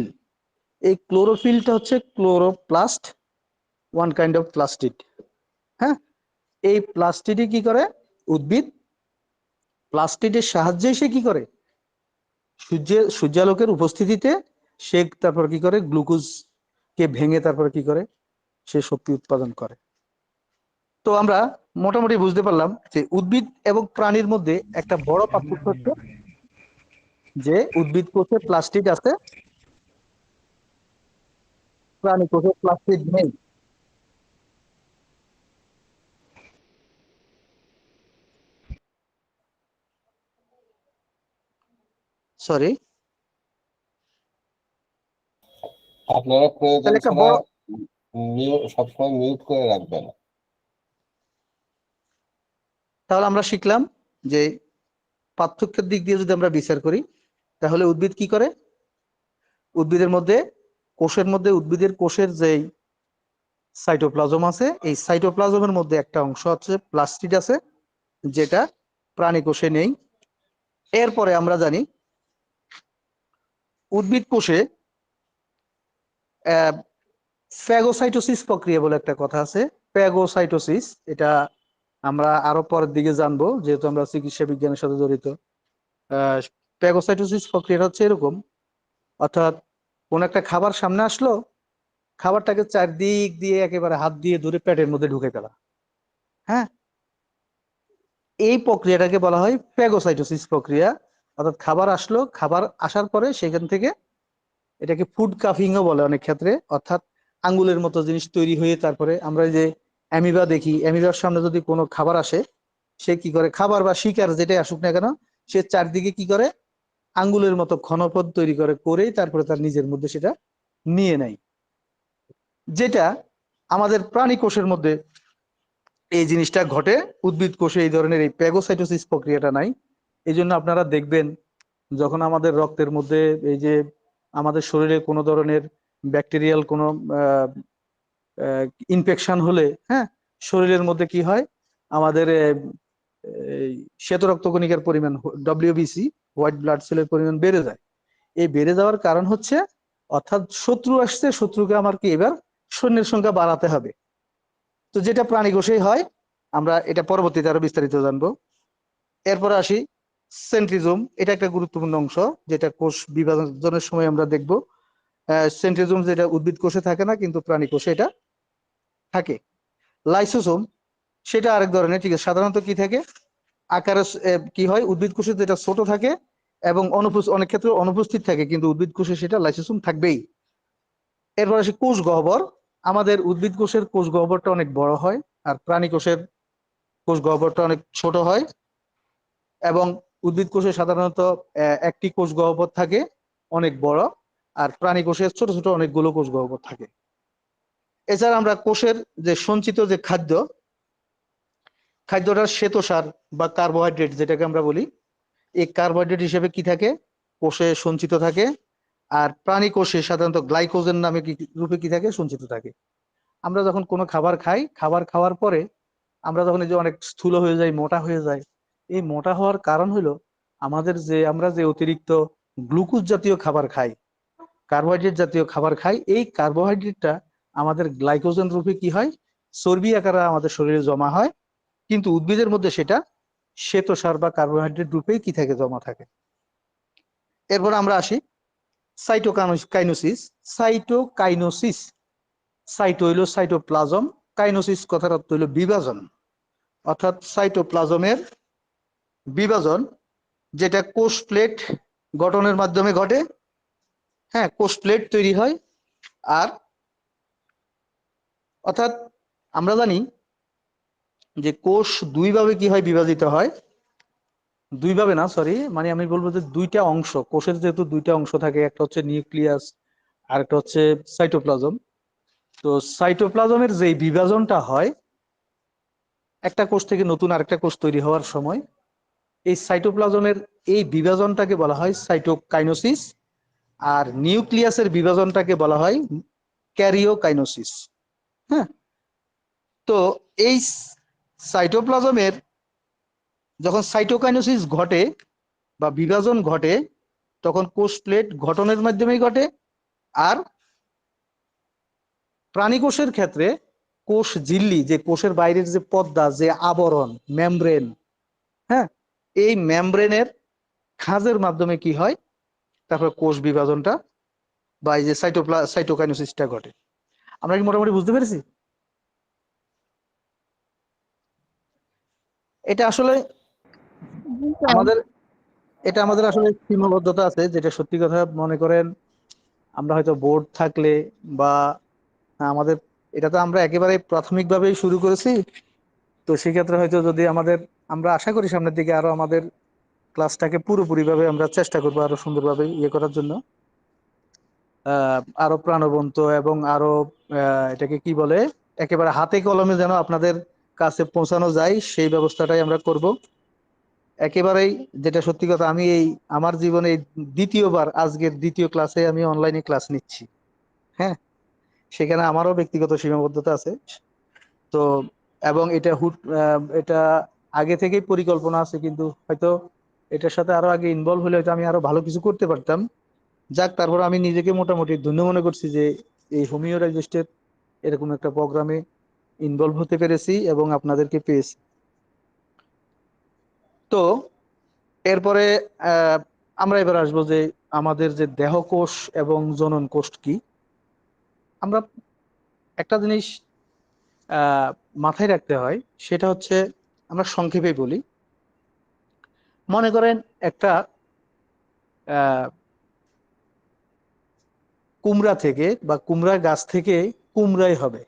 Speaker 2: এই ক্লোরোফিলটা হচ্ছে chloroplast, one kind of plastid. হ্যাঁ, এই প্লাস্টিডই কি করে? উদ্ভিদ প্লাস্টিডের সাহায্যে সে কি করে? সূর্যালোকের উপস্থিতিতে সে তারপর কি করে, গ্লুকোজ কে ভেঙে তারপর কি করে, সে শক্তি উৎপাদন করে। তো আমরা মোটামুটি বুঝতে পারলাম যে উদ্ভিদ এবং প্রাণীর মধ্যে একটা বড় পার্থক্য হচ্ছে যে উদ্ভিদ কোষে প্লাস্টিড আছে, প্রাণী কোষে প্লাস্টিড নেই। সরি,
Speaker 1: আপনারা প্রয়োজন
Speaker 2: তাহলে একটা
Speaker 1: ছাড়া
Speaker 2: বড়,
Speaker 1: সবসময় মিউট করে রাখবেন।
Speaker 2: তাহলে আমরা শিখলাম যে পার্থক্যের দিক দিয়ে যদি আমরা বিচার করি, তাহলে উদ্ভিদ কি করে, উদ্ভিদের মধ্যে, কোষের মধ্যে, উদ্ভিদের কোষের যে সাইটোপ্লাজম আছে, এই সাইটোপ্লাজমের মধ্যে একটা অংশ হচ্ছে প্লাস্টিড আছে, যেটা প্রাণী কোষে নেই। এরপরে আমরা জানি উদ্ভিদ কোষে ফ্যাগোসাইটোসিস প্রক্রিয়া বলে একটা কথা আছে। ফ্যাগোসাইটোসিস, এটা আমরা আরো পরের দিকে জানবো, যেহেতু আমরা চিকিৎসা বিজ্ঞানের সাথে জড়িত। ফ্যাগোসাইটোসিস প্রক্রিয়াটা হচ্ছে এরকম, অর্থাৎ কোন একটা খাবার সামনে আসলো, খাবারটাকে চারদিক দিয়ে একেবারে হাত দিয়ে ধরে পেটের মধ্যে ঢুকে ফেলা। হ্যাঁ, এই প্রক্রিয়াটাকে বলা হয় ফ্যাগোসাইটোসিস প্রক্রিয়া। অর্থাৎ খাবার আসলো, খাবার আসার পরে সেখান থেকে, এটাকে ফুড কাফিংও বলে অনেক ক্ষেত্রে, অর্থাৎ আঙ্গুলের মতো জিনিস তৈরি হয়ে তারপরে আমরা যে অ্যামিবা দেখি, অ্যামিবার সামনে যদি কোনো খাবার আসে, সে কি করে, খাবার বা শিকার যেটাই আসুক না কেন, সে চারদিকে কি করে, আঙ্গুলের মতো ঘনপথ তৈরি করে, করেই তারপরে তার নিজের মধ্যে সেটা নিয়ে নেয়। যেটা আমাদের প্রাণী কোষের মধ্যে এই জিনিসটা ঘটে, উদ্ভিদ কোষে এই ধরনের এই প্যাগোসাইটোসিস প্রক্রিয়াটা নাই। এই জন্য আপনারা দেখবেন যখন আমাদের রক্তের মধ্যে এই যে আমাদের শরীরে কোনো ধরনের ব্যাকটেরিয়াল কোনো ইনফেকশন হলে, হ্যাঁ, শরীরের মধ্যে কি হয়, আমাদের এই শ্বেত রক্তকণিকার পরিমাণ, ডব্লিউবিসি, হোয়াইট ব্লাড সেলের পরিমাণ বেড়ে যায়। এই বেড়ে যাওয়ার কারণ হচ্ছে, অর্থাৎ শত্রু আসছে, শত্রুকে আমার কি এবার সৈন্যের সংখ্যা বাড়াতে হবে। তো যেটা প্রাণী কোষেই হয়, আমরা এটা পরবর্তীতে আরো বিস্তারিত জানবো। এরপরে আসি সেন্ট্রিজোম, এটা একটা গুরুত্বপূর্ণ অংশ, যেটা কোষ বিভাজনের সময় আমরা দেখব। সেন্ট্রিজোম যেটা উদ্ভিদ কোষে থাকে না, কিন্তু প্রাণী কোষে এটা থাকে। লাইসোসোম, সেটা আরেক ধরনের, ঠিক আছে, সাধারণত কি থাকে, আকারে কি হয়, উদ্ভিদ কোষে যেটা ছোট থাকে এবং অনেক ক্ষেত্রে অনুপস্থিত থাকে, কিন্তু উদ্ভিদ কোষে সেটা লাইসোসোম থাকবেই। এরপর আসি কোষ গহ্বর। আমাদের উদ্ভিদ কোষের কোষ গহ্বরটা অনেক বড় হয়, আর প্রাণী কোষের কোষ গহ্বরটা অনেক ছোট হয়। এবং উদ্ভিদ কোষে সাধারণত একটি কোষ গহ্বর থাকে অনেক বড়, আর প্রাণী কোষের ছোট ছোট অনেকগুলো কোষ গহ্বর থাকে। এছাড়া আমরা কোষের যে সঞ্চিত যে খাদ্যটা শ্বেতসার বা কার্বোহাইড্রেট যেটাকে আমরা বলি, এই কার্বোহাইড্রেট হিসেবে কি থাকে, কোষে সঞ্চিত থাকে। আর প্রাণী কোষে সাধারণত গ্লাইকোজেন নামে কি রূপে কি থাকে, সঞ্চিত থাকে। আমরা যখন কোনো খাবার খাই, খাবার খাওয়ার পরে আমরা যখন এই যে অনেক স্থূল হয়ে যাই, মোটা হয়ে যায়, এই মোটা হওয়ার কারণ হলো আমাদের যে আমরা যে অতিরিক্ত গ্লুকোজ জাতীয় খাবার খাই, কার্বোহাইড্রেট জাতীয় খাবার খাই, এই কার্বোহাইড্রেটটা আমাদের গ্লাইকোজেন রূপে কি হয়, চর্বি আকারে আমাদের শরীরে জমা হয়, কিন্তু উদ্ভিদের মধ্যে সেটা শ্বেতসার বা কার্বোহাইড্রেট রূপেই কি থাকে, জমা থাকে। এরপর আমরা আসি সাইটোকাইনোসিস। সাইটোকাইনোসিস, সাইটো হইল সাইটোপ্লাজম, কাইনোসিস কথার অর্থ হইল বিভাজন, অর্থাৎ সাইটোপ্লাজমের বিভাজন, যেটা কোষ প্লেট গঠনের মাধ্যমে ঘটে। হ্যাঁ, কোষ প্লেট তৈরি হয়। আর অর্থাৎ আমরা জানি যে কোষ দুইভাবে কি হয়, বিভাজিত হয়। দুইভাবে না, সরি, মানে আমি বলবো যে দুইটা অংশ, কোষের যেহেতু দুইটা অংশ থাকে, একটা হচ্ছে নিউক্লিয়াস আর একটা হচ্ছে সাইটোপ্লাজম। তো সাইটোপ্লাজমের যে বিভাজনটা হয় একটা কোষ থেকে নতুন আরেকটা কোষ তৈরি হওয়ার সময়, এই সাইটোপ্লাজমের এই বিভাজনটাকে বলা হয় সাইটোকাইনোসিস, আর নিউক্লিয়াসের বিভাজনটাকে বলা হয় ক্যারিওকাইনোসিস। হ্যাঁ, তো এই সাইটোপ্লাজমের যখন সাইটোকাইনোসিস ঘটে বা বিভাজন ঘটে, তখন কোষ প্লেট গঠনের মাধ্যমেই ঘটে। আর প্রাণী কোষের ক্ষেত্রে কোষ ঝিল্লি, যে কোষের বাইরের যে পর্দা, যে আবরণ, মেমব্রেন, হ্যাঁ, এই মেমব্রেনের খাঁজের মাধ্যমে কি হয়, তারপর কোষ বিভাজনটা বা এই যে সাইটোকাইনেসিসটা ঘটে। আমরা কি মোটামুটি বুঝতে পেরেছি? এটা আসলে
Speaker 5: জি স্যার।
Speaker 2: আমাদের এটা আমাদের আসলে সীমাবদ্ধতা আছে, যেটা সত্যি কথা। মনে করেন আমরা হয়তো বোর্ড থাকলে বা আমাদের, এটা তো আমরা একেবারে প্রাথমিকভাবেই শুরু করেছি। তো সেক্ষেত্রে হয়তো যদি আমরা আশা করি সামনের দিকে আরো আমাদের ক্লাসটাকে পুরোপুরিভাবে আমরা চেষ্টা করবো আরো সুন্দরভাবে ইয়ে করার জন্য, আরো প্রাণবন্ত এবং আরো এটাকে কি বলে, একেবারে হাতে কলমে যেন আপনাদের কাছে পৌঁছানো যায় সেই ব্যবস্থাটাই আমরা করব একেবারেই। যেটা সত্যি কথা, আমি এই আমার জীবনে এই দ্বিতীয়বার, আজকের দ্বিতীয় ক্লাসে আমি অনলাইনে ক্লাস নিচ্ছি। হ্যাঁ, সেখানে আমারও ব্যক্তিগত সীমাবদ্ধতা আছে। তো এবং এটা আগে থেকেই পরিকল্পনা আছে, কিন্তু হয়তো এটার সাথে আরো আগে ইনভলভ হলে হয়তো আমি আরো ভালো কিছু করতে পারতাম। যাক, তারপর আমি নিজেকে মোটামুটি ধন্য মনে করছি যে এই হোমিও ডাইজেস্টের এরকম একটা প্রোগ্রামে ইনভলভ হতে পেরেছি এবং আপনাদেরকে পেয়েছি। তো এরপরে আহ আমরা এবার আসবো যে আমাদের যে দেহকোষ এবং জনন কোষ কি। আমরা একটা জিনিস আহ মাথায় রাখতে হয়, সেটা হচ্ছে, আমরা সংক্ষেপে বলি। মনে করেন একটা আহ কুমড়া থেকে বা কুমড়া গাছ থেকে কুমড়াই হবে,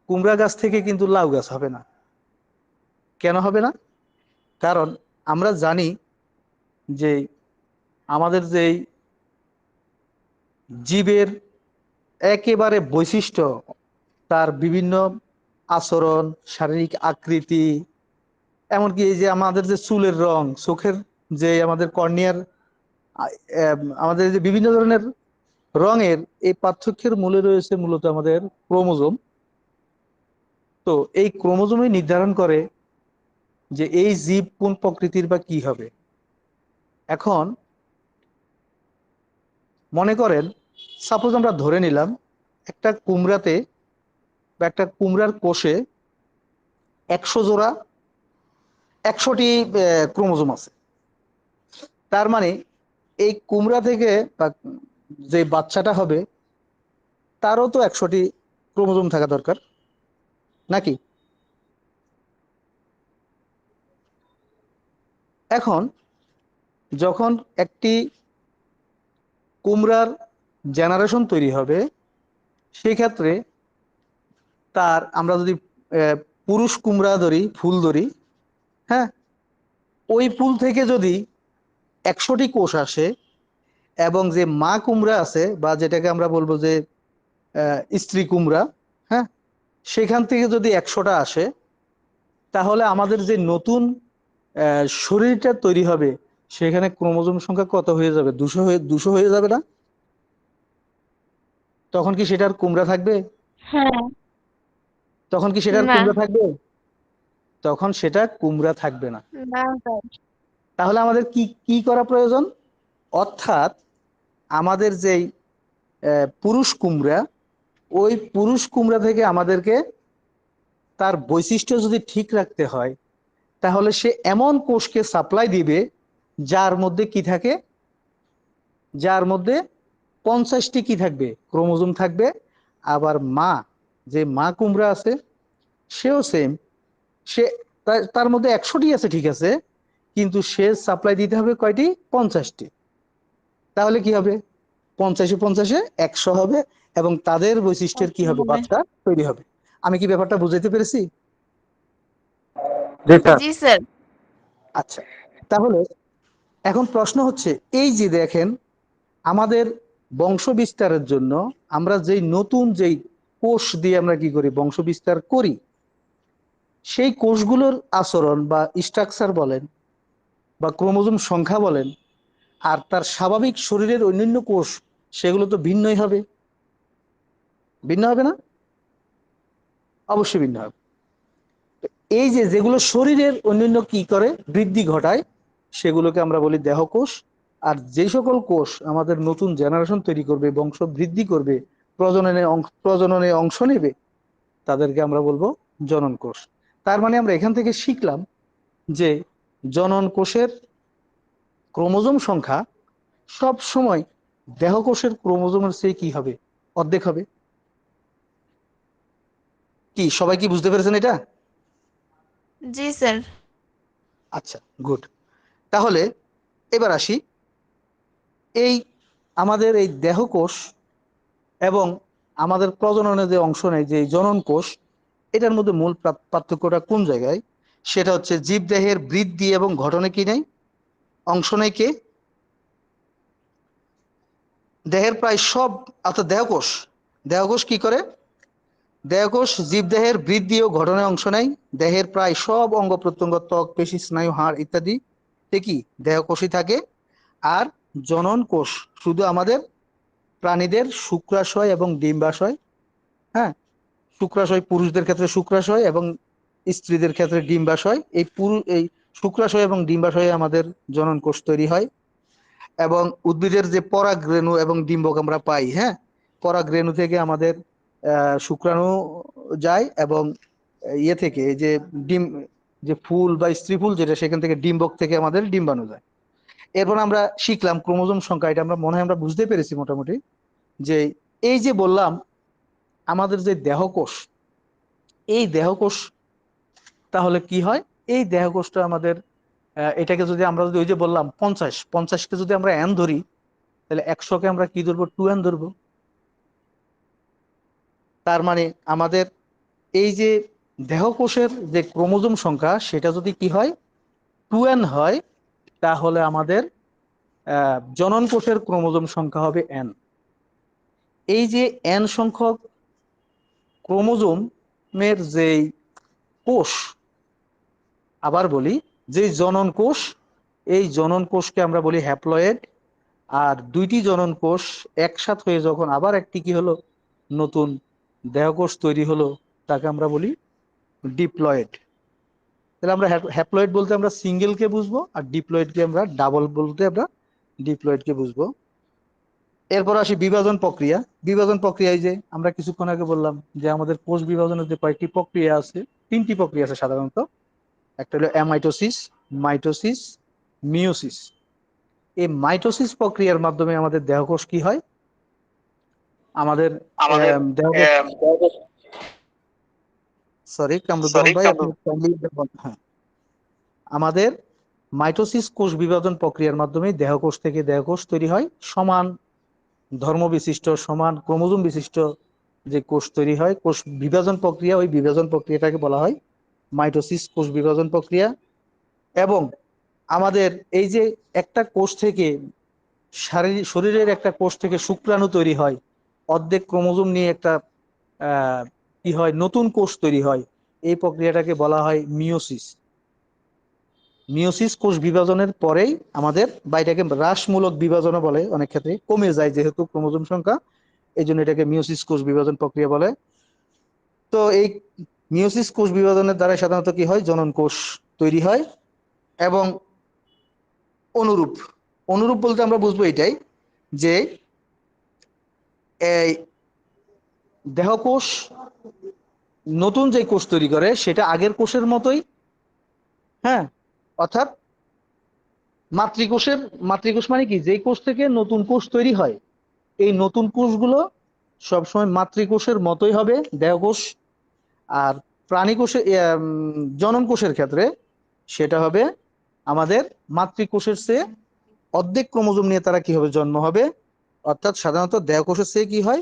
Speaker 2: কুমড়া গাছ থেকে কিন্তু লাউ গাছ হবে না। কেন হবে না? কারণ আমরা জানি যে আমাদের যে জীবের একেবারে বৈশিষ্ট্য, তার বিভিন্ন আচরণ, শারীরিক আকৃতি, এমনকি এই যে আমাদের যে চুলের রং, চোখের যে আমাদের কর্নিয়ার, আমাদের যে বিভিন্ন ধরনের রঙের, এই পার্থক্যের মূলে রয়েছে মূলত আমাদের ক্রোমোজোম। তো এই ক্রোমোজোমই নির্ধারণ করে যে এই জীব কোন প্রকৃতির বা কি হবে। এখন মনে করেন, সাপোজ আমরা ধরে নিলাম একটা কুমড়াতে বা একটা কুমড়ার কোষে 100 জোড়া, 100টি ক্রোমোজোম আছে। তার মানে এই কুমড়া থেকে বা যে বাচ্চাটা হবে তারও তো 100টি ক্রোমোজোম থাকা দরকার, নাকি? এখন যখন একটি কুমড়ার জেনারেশন তৈরি হবে, সেক্ষেত্রে তার, আমরা যদি পুরুষ কুমড়া ধরি, ফুল ধরি, হ্যাঁ, ওই ফুল থেকে যদি 100টি কোষ আসে, এবং যে মা কুমড়া আছে বা যেটাকে আমরা বলবো যে স্ত্রী কুমড়া, হ্যাঁ, সেখান থেকে যদি 100টা আসে, তাহলে আমাদের যে নতুন শরীরটা তৈরি হবে, সেখানে ক্রোমোজোম সংখ্যা কত হয়ে যাবে? 200 হয়ে যাবে না? তখন কি সেটার কুমড়া থাকবে?
Speaker 5: হ্যাঁ।
Speaker 2: তখন কি সেটার
Speaker 5: না।
Speaker 2: কুমড়া থাকবে? তখন সেটা কুমড়া থাকবে না।
Speaker 5: না স্যার।
Speaker 2: তাহলে আমাদের কি কি করা প্রয়োজন? অর্থাৎ আমাদের যেই পুরুষ কুমড়া, ওই পুরুষ কুমড়া থেকে আমাদেরকে তার বৈশিষ্ট্য যদি ঠিক রাখতে হয়, তাহলে সে এমন কোষকে সাপ্লাই দিবে যার মধ্যে কি থাকে, যার মধ্যে 50টি কি থাকবে, ক্রোমোজোম থাকবে। আবার যে মা কুমড়া আছে, সেও সেম, সে তার মধ্যে 100টি আছে, ঠিক আছে, কিন্তু সে সাপ্লাই দিতে হবে কয়টি? 50টি। তাহলে কি হবে? 50-এ 100 হবে, এবং তাদের বৈশিষ্ট্যের কি হবে?
Speaker 5: হবে।
Speaker 2: বাচ্চা তৈরি হবে। আমি কি ব্যাপারটা বুঝাইতে পেরেছি?
Speaker 5: জি স্যার।
Speaker 2: আচ্ছা, তাহলে এখন প্রশ্ন হচ্ছে, এই যে দেখেন, আমাদের বংশ বিস্তারের জন্য আমরা যেই নতুন যেই কোষ দিয়ে আমরা কি করি, বংশ বিস্তার করি, সেই কোষগুলোর আচরণ বা স্ট্রাকচার বলেন বা ক্রোমোজোম সংখ্যা বলেন, আর তার স্বাভাবিক শরীরের অন্যান্য কোষ, সেগুলো তো ভিন্নই হবে। ভিন্ন হবে না? অবশ্যই ভিন্ন হবে। এই যে যেগুলো শরীরের অন্যান্য কি করে, বৃদ্ধি ঘটায়, সেগুলোকে আমরা বলি দেহকোষ। আর যে সকল কোষ আমাদের নতুন জেনারেশন তৈরি করবে, বংশ বৃদ্ধি করবে, প্রজননে অংশ নেবে, তাদেরকে আমরা বলবো জনন কোষ। তার মানে আমরা এখান থেকে শিখলাম যে জনন কোষের ক্রোমোজোম সংখ্যা সব সময় দেহকোষের ক্রোমোজোমের চেয়ে কি হবে? অর্ধেক হবে। কি সবাই কি বুঝতে পেরেছেন এটা?
Speaker 6: জি স্যার।
Speaker 2: আচ্ছা, গুড। তাহলে এবার আসি, এই আমাদের এই দেহকোষ এবং আমাদের প্রজননে যে অংশ নেয় যে জনন কোষ, এটার মধ্যে মূল পার্থক্যটা কোন জায়গায়? সেটা হচ্ছে জীবদেহের বৃদ্ধি এবং গঠনে কি নেই, অংশ নেয় কে? দেহের প্রায় সব, অর্থাৎ দেহকোষ। দেহকোষ কি করে? দেহকোষ জীবদেহের বৃদ্ধি ও গঠনে অংশ নেয়। দেহের প্রায় সব অঙ্গ প্রত্যঙ্গ, ত্বক, পেশি, স্নায়ু, হাড় ইত্যাদি কি দেহকোষই থাকে। আর জনন কোষ শুধু আমাদের প্রাণীদের শুক্রাশয় এবং ডিম্বাশয়। হ্যাঁ, শুক্রাশয় পুরুষদের ক্ষেত্রে শুক্রাশয় এবং স্ত্রীদের ক্ষেত্রে ডিম্বাশয়। এই শুক্রাশয় এবং ডিম্বাশয়ে আমাদের জনন কোষ তৈরি হয়। এবং উদ্ভিদের যে পরাগরেণু এবং ডিম্বক আমরা পাই, হ্যাঁ, পরাগরেণু থেকে আমাদের শুক্রাণু যায়, এবং ইয়ে থেকে এই যে ডিম, যে ফুল বা স্ত্রী ফুল যেটা, সেখান থেকে ডিম্বক থেকে আমাদের ডিম্বাণু যায়। এরপর আমরা শিখলাম ক্রোমোজোম সংখ্যা, এটা আমরা মনে হয় আমরা বুঝতে পেরেছি মোটামুটি, যে এই যে বললাম আমাদের যে দেহকোষ, এই দেহকোষ তাহলে কি হয়? এই দেহকোষটা আমাদের এটাকে যদি আমরা যদি ওই যে বললাম 50কে যদি আমরা এন ধরি, তাহলে 100কে আমরা কি ধরবো? 2n ধরবো। তার মানে আমাদের এই যে দেহকোষের যে ক্রোমোজোম সংখ্যা, সেটা যদি কি হয়? 2n হয়, তাহলে আমাদের জনন কোষের ক্রোমোজোম সংখ্যা হবে n। এই যে n সংখ্যক ক্রোমোজোমের যে কোষ, আবার বলি, যে জনন কোষ, এই জনন কোষকে আমরা বলি হ্যাপ্লয়েড। আর দুইটি জনন কোষ একসাথ হয়ে যখন আবার একটি কি হলো, নতুন দেহকোষ তৈরি হলো, তাকে আমরা বলি ডিপ্লয়েড। তাহলে আমরা হ্যাপ্লয়েড বলতে আমরা সিঙ্গেলকে বুঝবো, আর ডিপ্লয়েডকে আমরা ডাবল বলতে আমরা ডিপ্লয়েডকে বুঝবো। এরপর আসি বিভাজন প্রক্রিয়া। বিভাজন প্রক্রিয়ায় যে আমরা কিছুক্ষণ আগে বললাম যে আমাদের কোষ বিভাজনের যে কয়েকটি প্রক্রিয়া আছে, 3টি প্রক্রিয়া আছে সাধারণত। একটা হলো অ্যামাইটোসিস, মাইটোসিস, মিওসিস। এই মাইটোসিস প্রক্রিয়ার মাধ্যমে আমাদের দেহকোষ কি হয়? আমাদের দেহকোষ, সরি কামরুজ্জামান ভাই, আপনি হ্যাঁ, আমাদের মাইটোসিস কোষ বিভাজন প্রক্রিয়ার মাধ্যমে দেহকোষ থেকে দেহকোষ তৈরি হয়। সমান ধর্ম বিশিষ্ট, সমান ক্রোমোজোম বিশিষ্ট যে কোষ তৈরি হয়, কোষ বিভাজন প্রক্রিয়া, ওই বিভাজন প্রক্রিয়াটাকে বলা হয় মাইটোসিস কোষ বিভাজন প্রক্রিয়া। এবং আমাদের এই যে একটা কোষ থেকে, শরীরের একটা কোষ থেকে শুক্রাণু তৈরি হয়, অর্ধেক ক্রোমোজোম নিয়ে একটা কি হয়, নতুন কোষ তৈরি হয়, এই প্রক্রিয়াটাকে বলা হয় মিওসিস। মিওসিস কোষ বিভাজনের পরেই আমাদের, বা এটাকে হ্রাসমূলক বিভাজনও বলে, অনেক ক্ষেত্রে কমে যায় যেহেতু ক্রোমোজোম সংখ্যা, এই জন্য এটাকে মিওসিস কোষ বিভাজন প্রক্রিয়া বলে। তো এই মিওসিস কোষ বিভাজনের দ্বারা সাধারণত কি হয়? জনন কোষ তৈরি হয়। এবং অনুরূপ, অনুরূপ বলতে আমরা বুঝবো এটাই, যে এই দেহকোষ নতুন যে কোষ তৈরি করে সেটা আগের কোষের মতোই, হ্যাঁ, অর্থাৎ মাতৃকোষের, মাতৃকোষ মানে কি, যে কোষ থেকে নতুন কোষ তৈরি হয়, এই নতুন কোষগুলো সবসময় মাতৃকোষের মতোই হবে দেহকোষ। আর প্রাণী কোষে, জনন কোষের ক্ষেত্রে সেটা হবে আমাদের মাতৃকোষের চেয়ে অর্ধেক ক্রোমোজোম নিয়ে তারা কি হবে? জন্ম হবে। অর্থাৎ সাধারণত দেহকোষের চেয়ে কি হয়?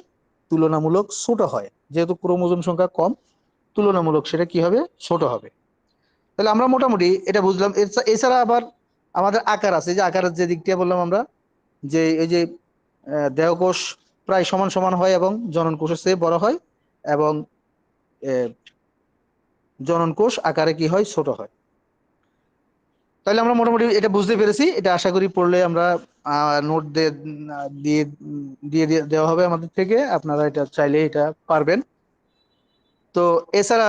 Speaker 2: তুলনামূলক ছোট হয়, যেহেতু ক্রোমোজোম সংখ্যা কম, তুলনামূলক সেটা কি হবে? ছোট হবে। তাহলে আমরা মোটামুটি এটা বুঝলাম। এছাড়া আবার আমাদের আকার আছে, যে আকারের যে দিকটা বললাম আমরা, যে এই যে দেহকোষ প্রায় সমান সমান হয় এবং জনন কোষের চেয়ে বড় হয়, এবং জনন কোষ আকারে কি হয়? ছোট হয়। তাহলে আমরা মোটামুটি এটা বুঝতে পেরেছি। এটা আশা করি পড়লে আমরা নোট দিয়ে দিয়ে দেওয়া হবে আমাদের থেকে, আপনারা এটা চাইলে এটা পারবেন। তো এছাড়া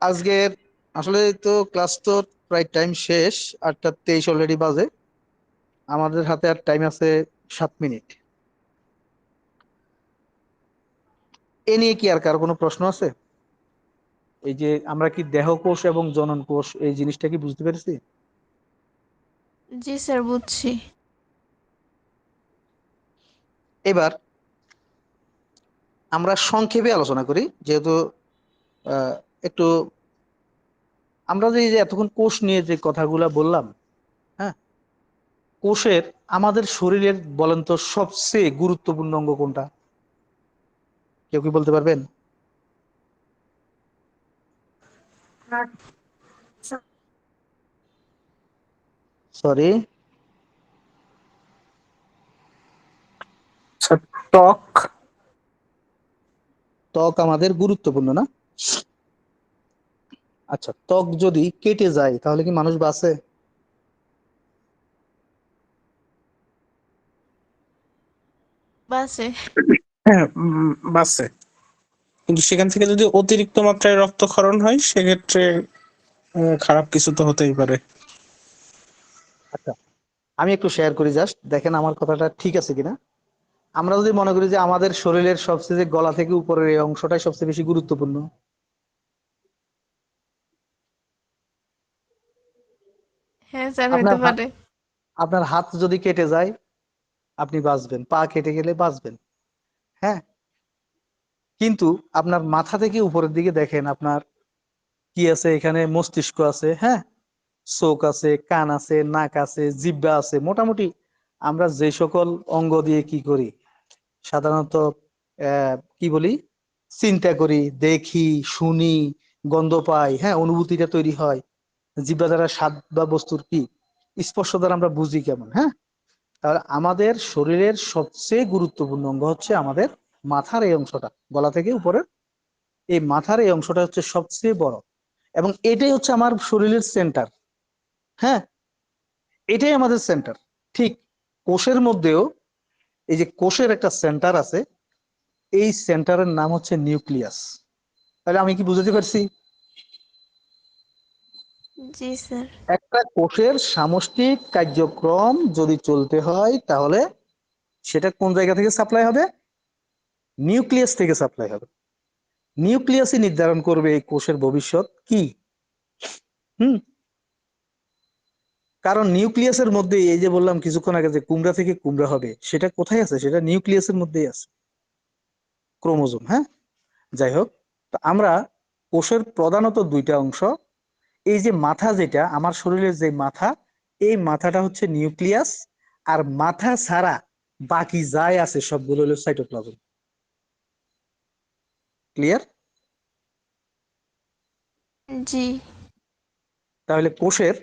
Speaker 2: আজকের আসলে তো ক্লাস তো প্রায় টাইম শেষ, 8টা 23 অলরেডি বাজে, আমাদের হাতে আর টাইম আছে 7 মিনিট। এ নিয়ে কি আর কারো কোনো প্রশ্ন আছে? এই যে আমরা কি দেহকোষ এবং জনন কোষ, এই জিনিসটা কি বুঝতে পেরেছি?
Speaker 6: জি স্যার, বুঝছি।
Speaker 2: এবার আমরা সংক্ষেপে আলোচনা করি, যেহেতু আহ, একটু আমরা যে এই যে এতক্ষণ কোষ নিয়ে যে কথাগুলা বললাম, হ্যাঁ, কোষের আমাদের শরীরের বলেন তো সবচেয়ে গুরুত্বপূর্ণ অঙ্গ কোনটা? কেউ কি বলতে পারবেন? সরি,
Speaker 7: আচ্ছা, ত্বক।
Speaker 2: ত্বক আমাদের গুরুত্বপূর্ণ না? আচ্ছা, ত্বক যদি কেটে যায় তাহলে কি মানুষ বাঁচে?
Speaker 6: বাসে।
Speaker 7: হ্যাঁ, বাসে। কিন্তু সেখান থেকে যদি অতিরিক্ত মাত্রায় রক্তক্ষরণ হয় সেক্ষেত্রে খারাপ কিছু তো হতেই পারে।
Speaker 2: আচ্ছা, আমি একটু শেয়ার করি, জাস্ট দেখেন আমার কথাটা ঠিক আছে কিনা। আমরা যদি মনে করি যে আমাদের শরীরের সবচেয়ে যে গলা থেকে উপরের এই অংশটাই সবচেয়ে বেশি গুরুত্বপূর্ণ,
Speaker 6: হ্যাঁ স্যার,
Speaker 2: আপনার
Speaker 6: হইতে
Speaker 2: হাত
Speaker 6: পারে।
Speaker 2: আপনার হাত যদি কেটে যায় আপনি বাঁচবেন, পা কেটে গেলে বাঁচবেন, হ্যাঁ। কিন্তু আপনার মাথা থেকে উপরের দিকে দেখেন, আপনার কি আছে? এখানে মস্তিষ্ক আছে, হ্যাঁ, চোখ আছে, কান আছে, নাক আছে, জিহ্বা আছে। মোটামুটি আমরা যে সকল অঙ্গ দিয়ে কি করি সাধারণত, কি বলি, চিন্তা করি, দেখি, শুনি, গন্ধ পাই, হ্যাঁ, অনুভূতিটা তৈরি হয়। জিহ্বা দ্বারা স্বাদ বা বস্তুর কি স্পর্শ দ্বারা আমরা বুঝি কেমন, হ্যাঁ। তাহলে আমাদের শরীরের সবচেয়ে গুরুত্বপূর্ণ অঙ্গ হচ্ছে আমাদের মাথার এই অংশটা, গলা থেকে উপরের এই মাথার এই অংশটা হচ্ছে সবচেয়ে বড়, এবং এটাই হচ্ছে আমার শরীরের সেন্টার, হ্যাঁ, এটাই আমাদের সেন্টার। ঠিক কোষের মধ্যেও এই যে কোষের একটা সেন্টার আছে, এই সেন্টারের নাম হচ্ছে নিউক্লিয়াস। তাহলে আমি কি বুঝাতে পারছি?
Speaker 6: জি স্যার।
Speaker 2: একটা কোষের সামষ্টিক কার্যক্রম যদি চলতে হয় তাহলে সেটা কোন জায়গা থেকে সাপ্লাই হবে? নিউক্লিয়াস থেকে সাপ্লাই হবে। নিউক্লিয়াসই নির্ধারণ করবে এই কোষের ভবিষ্যৎ কি। হুম। কারণ নিউক্লিয়াসের মধ্যে, এই যে বললাম কিছুক্ষণ আগে যে কুমড়া থেকে কুমড়া হবে, সেটা কোথায় আছে? সেটা নিউক্লিয়াসের মধ্যেই আছে, ক্রোমোজোম, হ্যাঁ। যাই হোক, তো আমরা কোষের প্রধানত দুইটা অংশ। এই যে মাথা, যেটা আমার শরীরের যে মাথা, এই মাথাটা হচ্ছে নিউক্লিয়াস। আর মাথা ছাড়া বাকি যাই আছে সবগুলো হলো সাইটোপ্লাজম। ক্লিয়ার?
Speaker 6: জি।
Speaker 2: তাহলে কোষের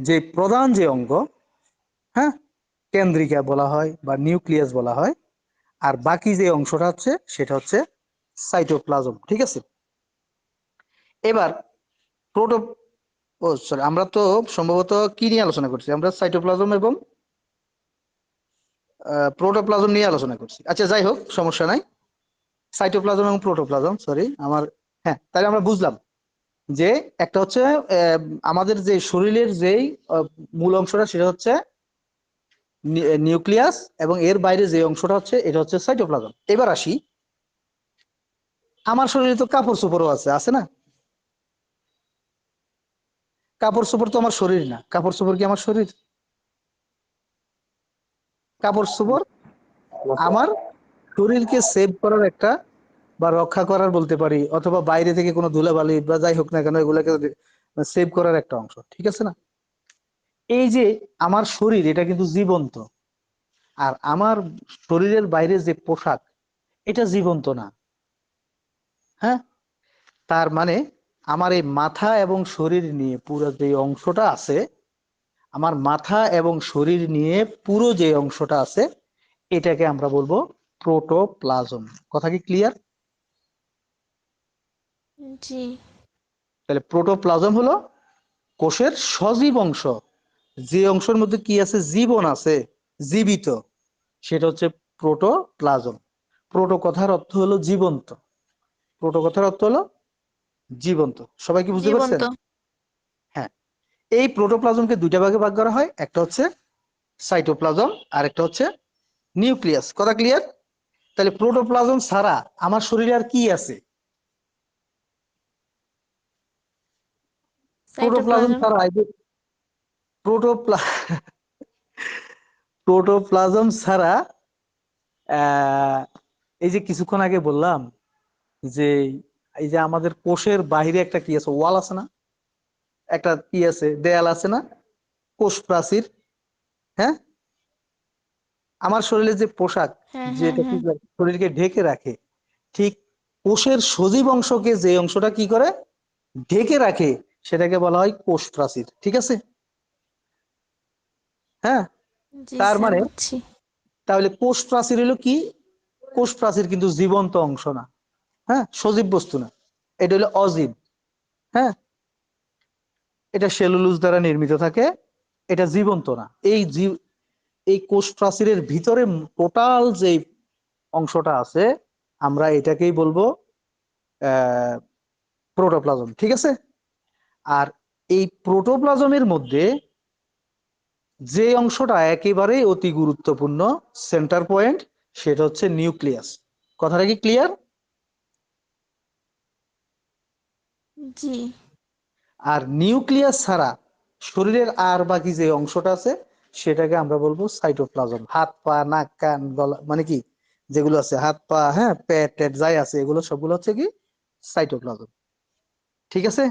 Speaker 2: যে প্রধান যে অঙ্গ, হ্যাঁ, কেন্দ্রিকা বলা হয় বা নিউক্লিয়াস বলা হয়, আর বাকি যে অংশটা হচ্ছে সেটা হচ্ছে সাইটোপ্লাজম। ঠিক আছে। এবার প্রোটো ও সরি, আমরা তো সম্ভবত কি নিয়ে আলোচনা করছি? আমরা সাইটোপ্লাজম এবং প্রোটোপ্লাজম নিয়ে আলোচনা করছি। আচ্ছা, যাই হোক, সমস্যা নাই। সাইটোপ্লাজম এবং প্রোটোপ্লাজম, সরি আমার, হ্যাঁ, তাহলে আমরা বুঝলাম যে একটা হচ্ছে আহ, আমাদের যে শরীরের যেই মূল অংশটা সেটা হচ্ছে নিউক্লিয়াস, এবং এর বাইরে যে অংশটা হচ্ছে এটা হচ্ছে সাইটোপ্লাজম। এবার আসি, আমার শরীরে তো কাপড় চোপড়ও আছে, আছে না? কাপড় চোপড় তো আমার শরীর না। কাপড় চোপড় কি আমার শরীর? কাপড় চোপড় আমার শরীরকে সেভ করার একটা, বা রক্ষা করার বলতে পারি, অথবা বাইরে থেকে কোনো ধুলাবালি বা যাই হোক না কেন এগুলাকে সেভ করার একটা অংশ, ঠিক আছে না? এই যে আমার শরীর, এটা কিন্তু জীবন্ত। আর আমার শরীরের বাইরে যে পোশাক, এটা জীবন্ত না, হ্যাঁ। তার মানে আমার এই মাথা এবং শরীর নিয়ে পুরো যে অংশটা আছে, আমার মাথা এবং শরীর নিয়ে পুরো যে অংশটা আছে, এটাকে আমরা বলবো প্রোটোপ্লাজম। কথা কি ক্লিয়ার?
Speaker 6: জি।
Speaker 2: তাহলে প্রোটোপ্লাজম হলো কোষের সজীব অংশ, যে অংশের মধ্যে কি আছে? জীবন আছে, জীবিত, সেটা হচ্ছে প্রোটোপ্লাজম। প্রোটো কথার অর্থ হলো জীবন্ত। প্রোটো কথার অর্থ হলো জীবন্ত। সবাই কি বুঝতে পারছেন?
Speaker 6: জীবন্ত।
Speaker 2: হ্যাঁ। এই প্রোটোপ্লাজমকে দুইটা ভাগে ভাগ করা হয়, একটা হচ্ছে সাইটোপ্লাজম আর একটা হচ্ছে নিউক্লিয়াস। কথা ক্লিয়ার? তাহলে প্রোটোপ্লাজম ছাড়া আমার শরীরে আর কি আছে? Protoplasm
Speaker 6: cytoplasm.
Speaker 2: ছাড়া এই যে প্রোটোপ্লা প্রোটোপ্লাজম ছাড়া এই যে কিছুক্ষণ আগে বললাম যে এই যে আমাদের কোষের বাহিরে একটা কি আছে, ওয়াল আছে না, একটা কি আছে, দেয়াল আছে না, কোষ প্রাচীর। হ্যাঁ, আমার শরীরে যে পোশাক
Speaker 6: হ্যাঁ হ্যাঁ
Speaker 2: যেটা কি
Speaker 6: হ্যাঁ
Speaker 2: করে শরীরকে ঢেকে রাখে, ঠিক কোষের সজীব অংশকে যে অংশটা কি করে ঢেকে রাখে সেটাকে বলা হয় কোষ প্রাচীর। ঠিক আছে? হ্যাঁ,
Speaker 6: জি
Speaker 2: তার
Speaker 6: স্যার
Speaker 2: মানে
Speaker 6: বুঝছি।
Speaker 2: তাহলে কোষ প্রাচীর হলো কি, কোষ প্রাচীর কিন্তু জীবন্ত অংশ না, হ্যাঁ, সজীব বস্তু না, এটা হলো অজীব। হ্যাঁ, এটা সেলুলোজ দ্বারা নির্মিত থাকে, এটা জীবন্ত না। এই কোষ প্রাচীরের ভিতরে টোটাল যে অংশটা আছে আমরা এটাকেই বলবো প্রোটোপ্লাজম। ঠিক আছে? আর এই প্রোটোপ্লাজমের মধ্যে যে অংশটা একেবারে অতি গুরুত্বপূর্ণ, সেন্টার পয়েন্ট, সেটা হচ্ছে নিউক্লিয়াস। কথাটা কি ক্লিয়ার?
Speaker 6: জি
Speaker 2: আর নিউক্লিয়াস ছাড়া শরীরের আর বাকি যে অংশটা আছে সেটাকে আমরা বলবো সাইটোপ্লাজম। হাত পা নাক কান গলা মানে কি যেগুলো আছে, হাত পা, হ্যাঁ, পেট টেট যাই আছে, এগুলো সবগুলো হচ্ছে কি সাইটোপ্লাজম। ঠিক আছে?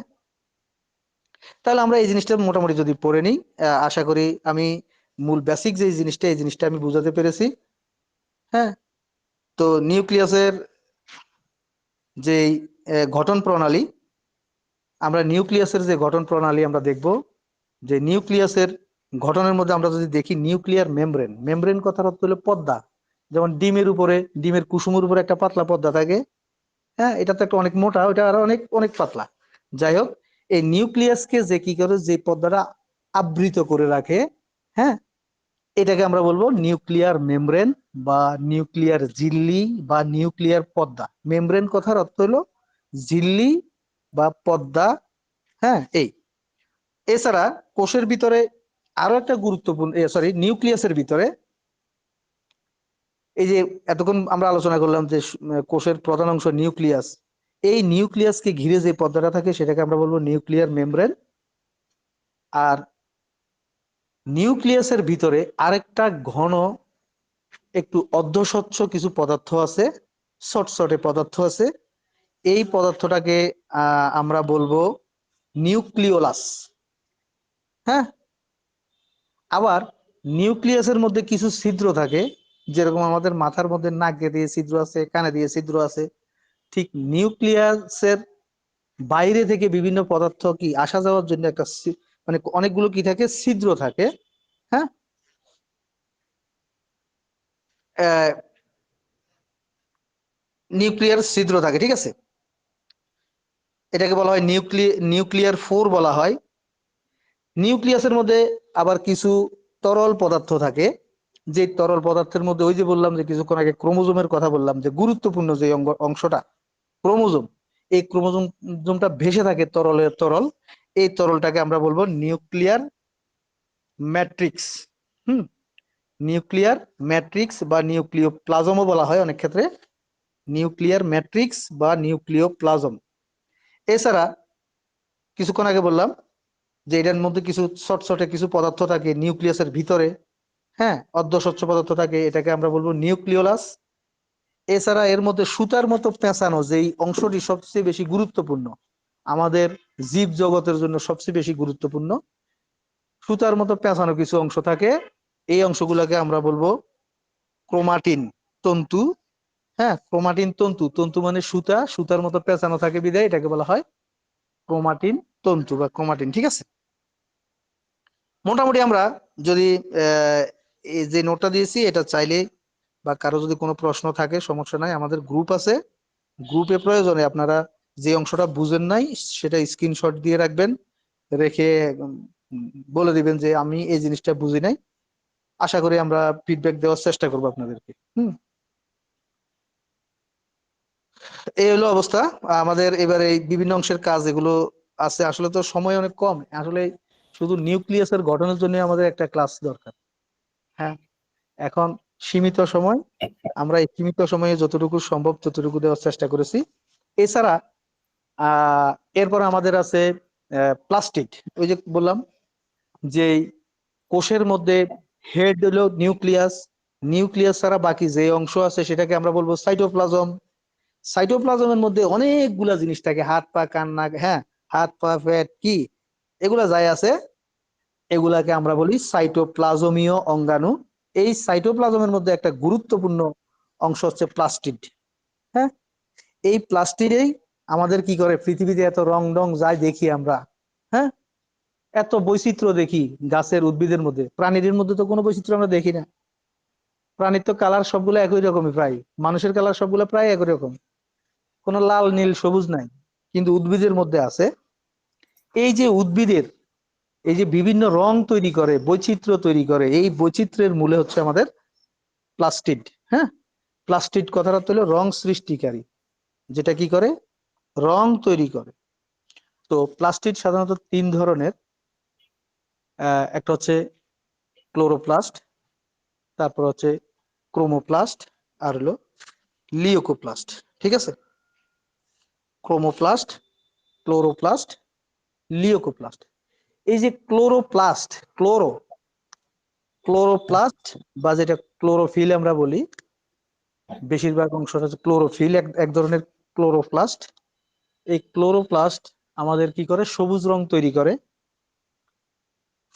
Speaker 2: তাহলে আমরা এই জিনিসটা মোটামুটি যদি পড়ে নিই, আশা করি আমি মূল বেসিক যে জিনিসটা এই জিনিসটা আমি বুঝাতে পেরেছি। হ্যাঁ, তো নিউক্লিয়াসের যে গঠন প্রণালী, আমরা নিউক্লিয়াসের যে গঠন প্রণালী আমরা দেখব যে নিউক্লিয়াসের গঠনের মধ্যে আমরা যদি দেখি নিউক্লিয়ার মেমব্রেন, মেমব্রেন কথার অর্থ হলো পর্দা। যেমন ডিমের উপরে, ডিমের কুসুমের উপরে একটা পাতলা পর্দা থাকে, হ্যাঁ, এটা তো একটা অনেক মোটা, ওটা আরো অনেক অনেক পাতলা। যাই হোক, এই নিউক্লিয়াসকে যে কি করে যে পর্দাটা আবৃত করে রাখে, হ্যাঁ, এটাকে আমরা বলবো নিউক্লিয়ার মেমব্রেন বা নিউক্লিয়ার ঝিল্লি বা নিউক্লিয়ার পর্দা। মেমব্রেন কথার অর্থ হলো ঝিল্লি বা পর্দা। হ্যাঁ, এই এছাড়া কোষের ভিতরে আরো একটা গুরুত্বপূর্ণ, সরি, নিউক্লিয়াসের ভিতরে এই যে এতক্ষণ আমরা আলোচনা করলাম যে কোষের প্রধান অংশ নিউক্লিয়াস, এই নিউক্লিয়াসকে ঘিরে যে পর্দাটা থাকে সেটাকে আমরা বলবো নিউক্লিয়ার মেমব্রেন। আর নিউক্লিয়াসের ভিতরে আরেকটা ঘন একটু অর্ধস্বচ্ছ কিছু পদার্থ আছে, শর্টে পদার্থ আছে, এই পদার্থটাকে আমরা বলবো নিউক্লিওলাস। হ্যাঁ, আবার নিউক্লিয়াসের মধ্যে কিছু ছিদ্র থাকে, যেরকম আমাদের মাথার মধ্যে নাকে দিয়ে ছিদ্র আছে, কানে দিয়ে ছিদ্র আছে, ঠিক নিউক্লিয়াসের বাইরে থেকে বিভিন্ন পদার্থ কি আসা যাওয়ার জন্য একটা মানে অনেকগুলো কি থাকে, ছিদ্র থাকে। হ্যাঁ, নিউক্লিয়ার ছিদ্র থাকে। ঠিক আছে? এটাকে বলা হয় নিউক্লিয়ার ফোর বলা হয়। নিউক্লিয়াসের মধ্যে আবার কিছু তরল পদার্থ থাকে, যে তরল পদার্থের মধ্যে ওই যে বললাম যে কিছুক্ষণ আগে ক্রোমোজোমের কথা বললাম, যে গুরুত্বপূর্ণ যে অংশটা ক্রোমোজোম, এই ক্রোমোজোমটা ভেসে থাকে তরল, এই তরলটাকে আমরা বলবো নিউক্লিয়ার ম্যাট্রিক্স। হুম, নিউক্লিয়ার ম্যাট্রিক্স বা নিউক্লিওপ্লাজমও বলা হয় অনেক ক্ষেত্রে, নিউক্লিয়ার ম্যাট্রিক্স বা নিউক্লিওপ্লাজম। এছাড়া কিছুক্ষণ আগে বললাম যে এটার মধ্যে কিছু শর্টে কিছু পদার্থ থাকে নিউক্লিয়াসের ভিতরে, হ্যাঁ, অর্ধস্বচ্ছ পদার্থ থাকে, এটাকে আমরা বলবো নিউক্লিওলাস। এছাড়া এর মধ্যে সুতার মতো পেঁচানো যেই অংশটি সবচেয়ে বেশি গুরুত্বপূর্ণ, আমাদের জীব জগতের জন্য সবচেয়ে বেশি গুরুত্বপূর্ণ, সুতার মতো পেঁচানো কিছু অংশ থাকে, এই অংশগুলোকে আমরা বলবো ক্রোমাটিন তন্তু। হ্যাঁ, ক্রোমাটিন তন্তু, তন্তু মানে সুতা, সুতার মতো পেঁচানো থাকে বিধায় এটাকে বলা হয় ক্রোমাটিন তন্তু বা ক্রোমাটিন। ঠিক আছে? মোটামুটি আমরা যদি এই যে নোটটা দিয়েছি এটা চাইলে বা কারো যদি কোনো প্রশ্ন থাকে সমস্যা নাই, আমাদের গ্রুপ আছে, গ্রুপে প্রয়োজনে আপনারা যে অংশটা বুঝেন নাই সেটা স্ক্রিনশট দিয়ে রাখবেন, রেখে বলে দিবেন যে আমি এই জিনিসটা বুঝি নাই। আশা করি আমরা ফিডব্যাক দেওয়ার চেষ্টা করবো আপনাদেরকে। এই হলো অবস্থা আমাদের এবার এই বিভিন্ন অংশের কাজ এগুলো আছে। আসলে তো সময় অনেক কম, আসলে শুধু নিউক্লিয়াসের গঠনের জন্য আমাদের একটা ক্লাস দরকার। হ্যাঁ, এখন সীমিত সময়, আমরা এই সীমিত সময়ে যতটুকু সম্ভব ততটুকু দেওয়ার চেষ্টা করেছি। এছাড়া আহ এরপর আমাদের আছে প্লাস্টিড। ওই যে বললাম যে কোষের মধ্যে হেড হলো নিউক্লিয়াস, নিউক্লিয়াস ছাড়া বাকি যে অংশ আছে সেটাকে আমরা বলবো সাইটোপ্লাজম। সাইটোপ্লাজমের মধ্যে অনেকগুলা জিনিস থাকে, হাত পা কান নাক, হ্যাঁ, হাত পা পেট কি এগুলা যাই আছে এগুলাকে আমরা বলি সাইটোপ্লাজমীয় অঙ্গাণু। এই সাইটোপ্লাজমের মধ্যে একটা গুরুত্বপূর্ণ অংশ হচ্ছে প্লাস্টিড। হ্যাঁ, এই প্লাস্টিডেই আমাদের কি করে, পৃথিবীতে এত রং ডং যাই দেখি আমরা, হ্যাঁ, এত বৈচিত্র্য দেখি গাছের উদ্ভিদের মধ্যে, প্রাণীদের মধ্যে তো কোনো বৈচিত্র্য আমরা দেখি না। প্রাণীর তো কালার সবগুলো একই রকমই, প্রায় মানুষের কালার সবগুলো প্রায় একই রকম, কোনো লাল নীল সবুজ নাই। কিন্তু উদ্ভিদের মধ্যে আছে, এই যে উদ্ভিদের এই যে বিভিন্ন রং তৈরি করে, বৈচিত্র্য তৈরি করে, এই বৈচিত্র্যের মূলে হচ্ছে আমাদের প্লাস্টিড। হ্যাঁ, প্লাস্টিড কথার অর্থ হলো রং সৃষ্টিকারী, যেটা কি করে, রং তৈরি করে। তো প্লাস্টিড সাধারণত তিন ধরনের, একটা হচ্ছে ক্লোরোপ্লাস্ট, তারপর হচ্ছে ক্রোমোপ্লাস্ট, আর হলো লিওকোপ্লাস্ট। ঠিক আছে, ক্রোমোপ্লাস্ট, ক্লোরোপ্লাস্ট, লিওকোপ্লাস্ট। এই যে ক্লোরোপ্লাস্ট, ক্লোরোপ্লাস্ট বা যেটা ক্লোরোফিল আমরা বলি, বেশিরভাগ অংশটা হচ্ছে ক্লোরোফিল, এক ধরনের ক্লোরোপ্লাস্ট। এই ক্লোরোপ্লাস্ট আমাদের কি করে, সবুজ রং তৈরি করে,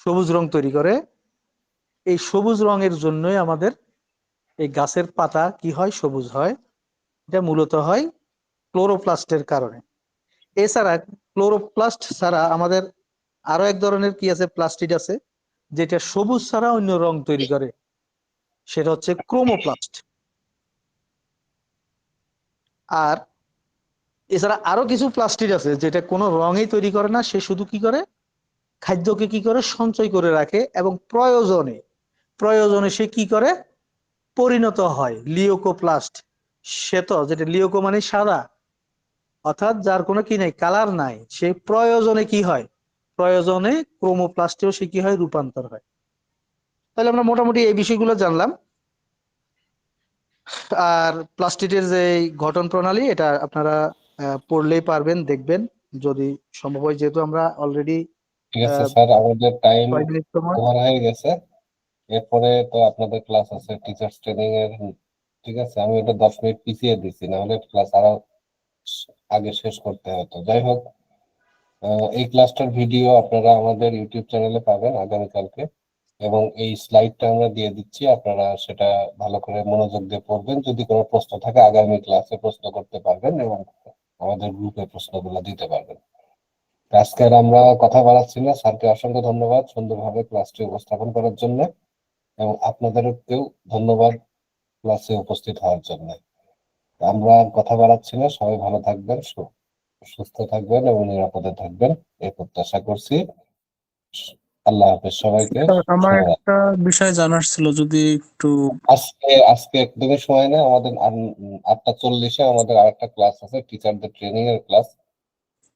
Speaker 2: সবুজ রং তৈরি করে। এই সবুজ রঙের জন্যই আমাদের এই গাছের পাতা কি হয়, সবুজ হয়। এটা মূলত হয় ক্লোরোপ্লাস্টের কারণে। এছাড়া ক্লোরোপ্লাস্ট ছাড়া আমাদের আরো এক ধরনের কি আছে, প্লাস্টিড আছে, যেটা সবুজ ছাড়া অন্য রং তৈরি করে, সেটা হচ্ছে ক্রোমোপ্লাস্ট। আর এছাড়া আরো কিছু প্লাস্টিড আছে যেটা কোনো রঙই তৈরি করে না, সে শুধু কি করে, খাদ্যকে কি করে, সঞ্চয় করে রাখে এবং প্রয়োজনে প্রয়োজনে সে কি করে, পরিণত হয় লিওকোপ্লাস্ট। সে তো যেটা লিওকো মানে সাদা, অর্থাৎ যার কোনো কি নাই, কালার নাই, সে প্রয়োজনে কি হয়, প্রয়োজনে ক্রোমোপ্লাস্টেও সে কি হয়, রূপান্তর হয়। তাহলে আমরা মোটামুটি এই বিষয়গুলো জানলাম। আর প্লাস্টিডের যে গঠন প্রণালী, এটা আপনারা পড়লেই পারবেন, দেখবেন যদি সম্ভব হয়, যেহেতু আমরা অলরেডি
Speaker 1: ঠিক আছে স্যার, আমাদের টাইম
Speaker 2: 6 মিনিট সময়।
Speaker 1: ওভার হয়ে গেছে। এরপরে তো আপনাদের ক্লাস আছে টিচার্স ট্রেনিং এর। ঠিক আছে, আমি এটা 10 মিনিট পিছিয়ে দিছি, নাহলে ক্লাস আরো আগে শেষ করতে হতো। যাই হোক, এই ক্লাসটার ভিডিও আপনারা আমাদের ইউটিউব চ্যানেলে পাবেন আগামীকালকে, এবং এই স্লাইডটা আমরা দিয়ে দিচ্ছি, আপনারা সেটা ভালো করে মনোযোগ দিয়ে পড়বেন। যদি কোনো প্রশ্ন থাকে আগামী ক্লাসে প্রশ্ন করতে পারবেন এবং আমাদের গ্রুপে প্রশ্নগুলো দিতে পারবেন। আজকে আর আমরা কথা বাড়াচ্ছি না, স্যারকে অসংখ্য ধন্যবাদ সুন্দরভাবে ক্লাসটি উপস্থাপন করার জন্য, এবং আপনাদেরকেও ধন্যবাদ ক্লাসে উপস্থিত হওয়ার জন্য। আমরা আর কথা বাড়াচ্ছি না, সবাই ভালো থাকবেন, সুস্থ থাকবেন এবং নিরাপদে থাকবেন, এই প্রত্যাশা করছি। আল্লাহ হাফেজ সবাইকে।
Speaker 7: আমার
Speaker 1: শুভরাত্রি।
Speaker 7: একটা বিষয় জানার ছিল, যদি একটু।
Speaker 1: আজকে আজকে একদমই সময় নেই আমাদের, 8টা 40-এ আমাদের আরেকটা ক্লাস আছে, টিচারদের ট্রেনিং এর ক্লাস।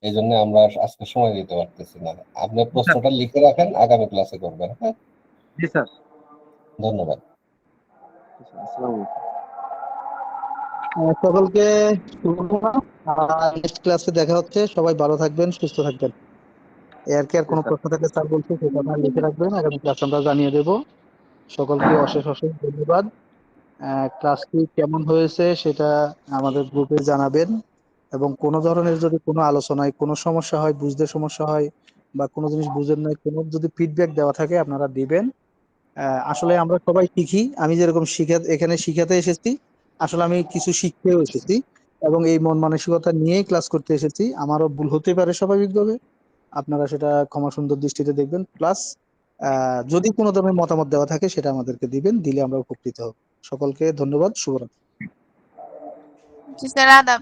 Speaker 1: এই জন্য আমরা আজকে সময় দিতে পারতেছি না। আপনি প্রশ্নটা লিখে রাখেন, আগামী ক্লাসে করবেন। হ্যাঁ,
Speaker 2: জি স্যার।
Speaker 1: ধন্যবাদ।
Speaker 2: সকলকে নেক্সট ক্লাসে দেখা হচ্ছে। সবাই ভালো থাকবেন, সুস্থ থাকবেন। এর কি আর কোনো প্রশ্ন থাকলে স্যার বলছে সেটা আপনারা লিখে রাখবেন, আগামী ক্লাস আমরা জানিয়ে দেব। সকলকে অশেষ অশেষ ধন্যবাদ। ক্লাসটি কেমন হয়েছে সেটা আমাদের গ্রুপে জানাবেন, এবং কোনো ধরনের যদি কোনো আলোচনায় কোনো সমস্যা হয়, বুঝতে সমস্যা হয়, বা কোনো জিনিস বুঝেন নাই, কোনো যদি ফিডব্যাক দেওয়া থাকে আপনারা দিবেন। আসলে আমরা সবাই শিখি, আমি যেরকম এখানে শিখাতে এসেছি, আসলে আমি কিছু শিখতেও এসেছি, এবং এই মন মানসিকতা নিয়েই ক্লাস করতে এসেছি। আমারও ভুল হতে পারে স্বাভাবিকভাবে, আপনারা সেটা ক্ষমা সুন্দর দৃষ্টিতে দেখবেন। প্লাস যদি কোনো ধরনের মতামত দেওয়া থাকে সেটা আমাদেরকে দিবেন, দিলে আমরা উপকৃত হব। সকলকে ধন্যবাদ, শুভরাত্রি।
Speaker 6: জি স্যার, আদাব।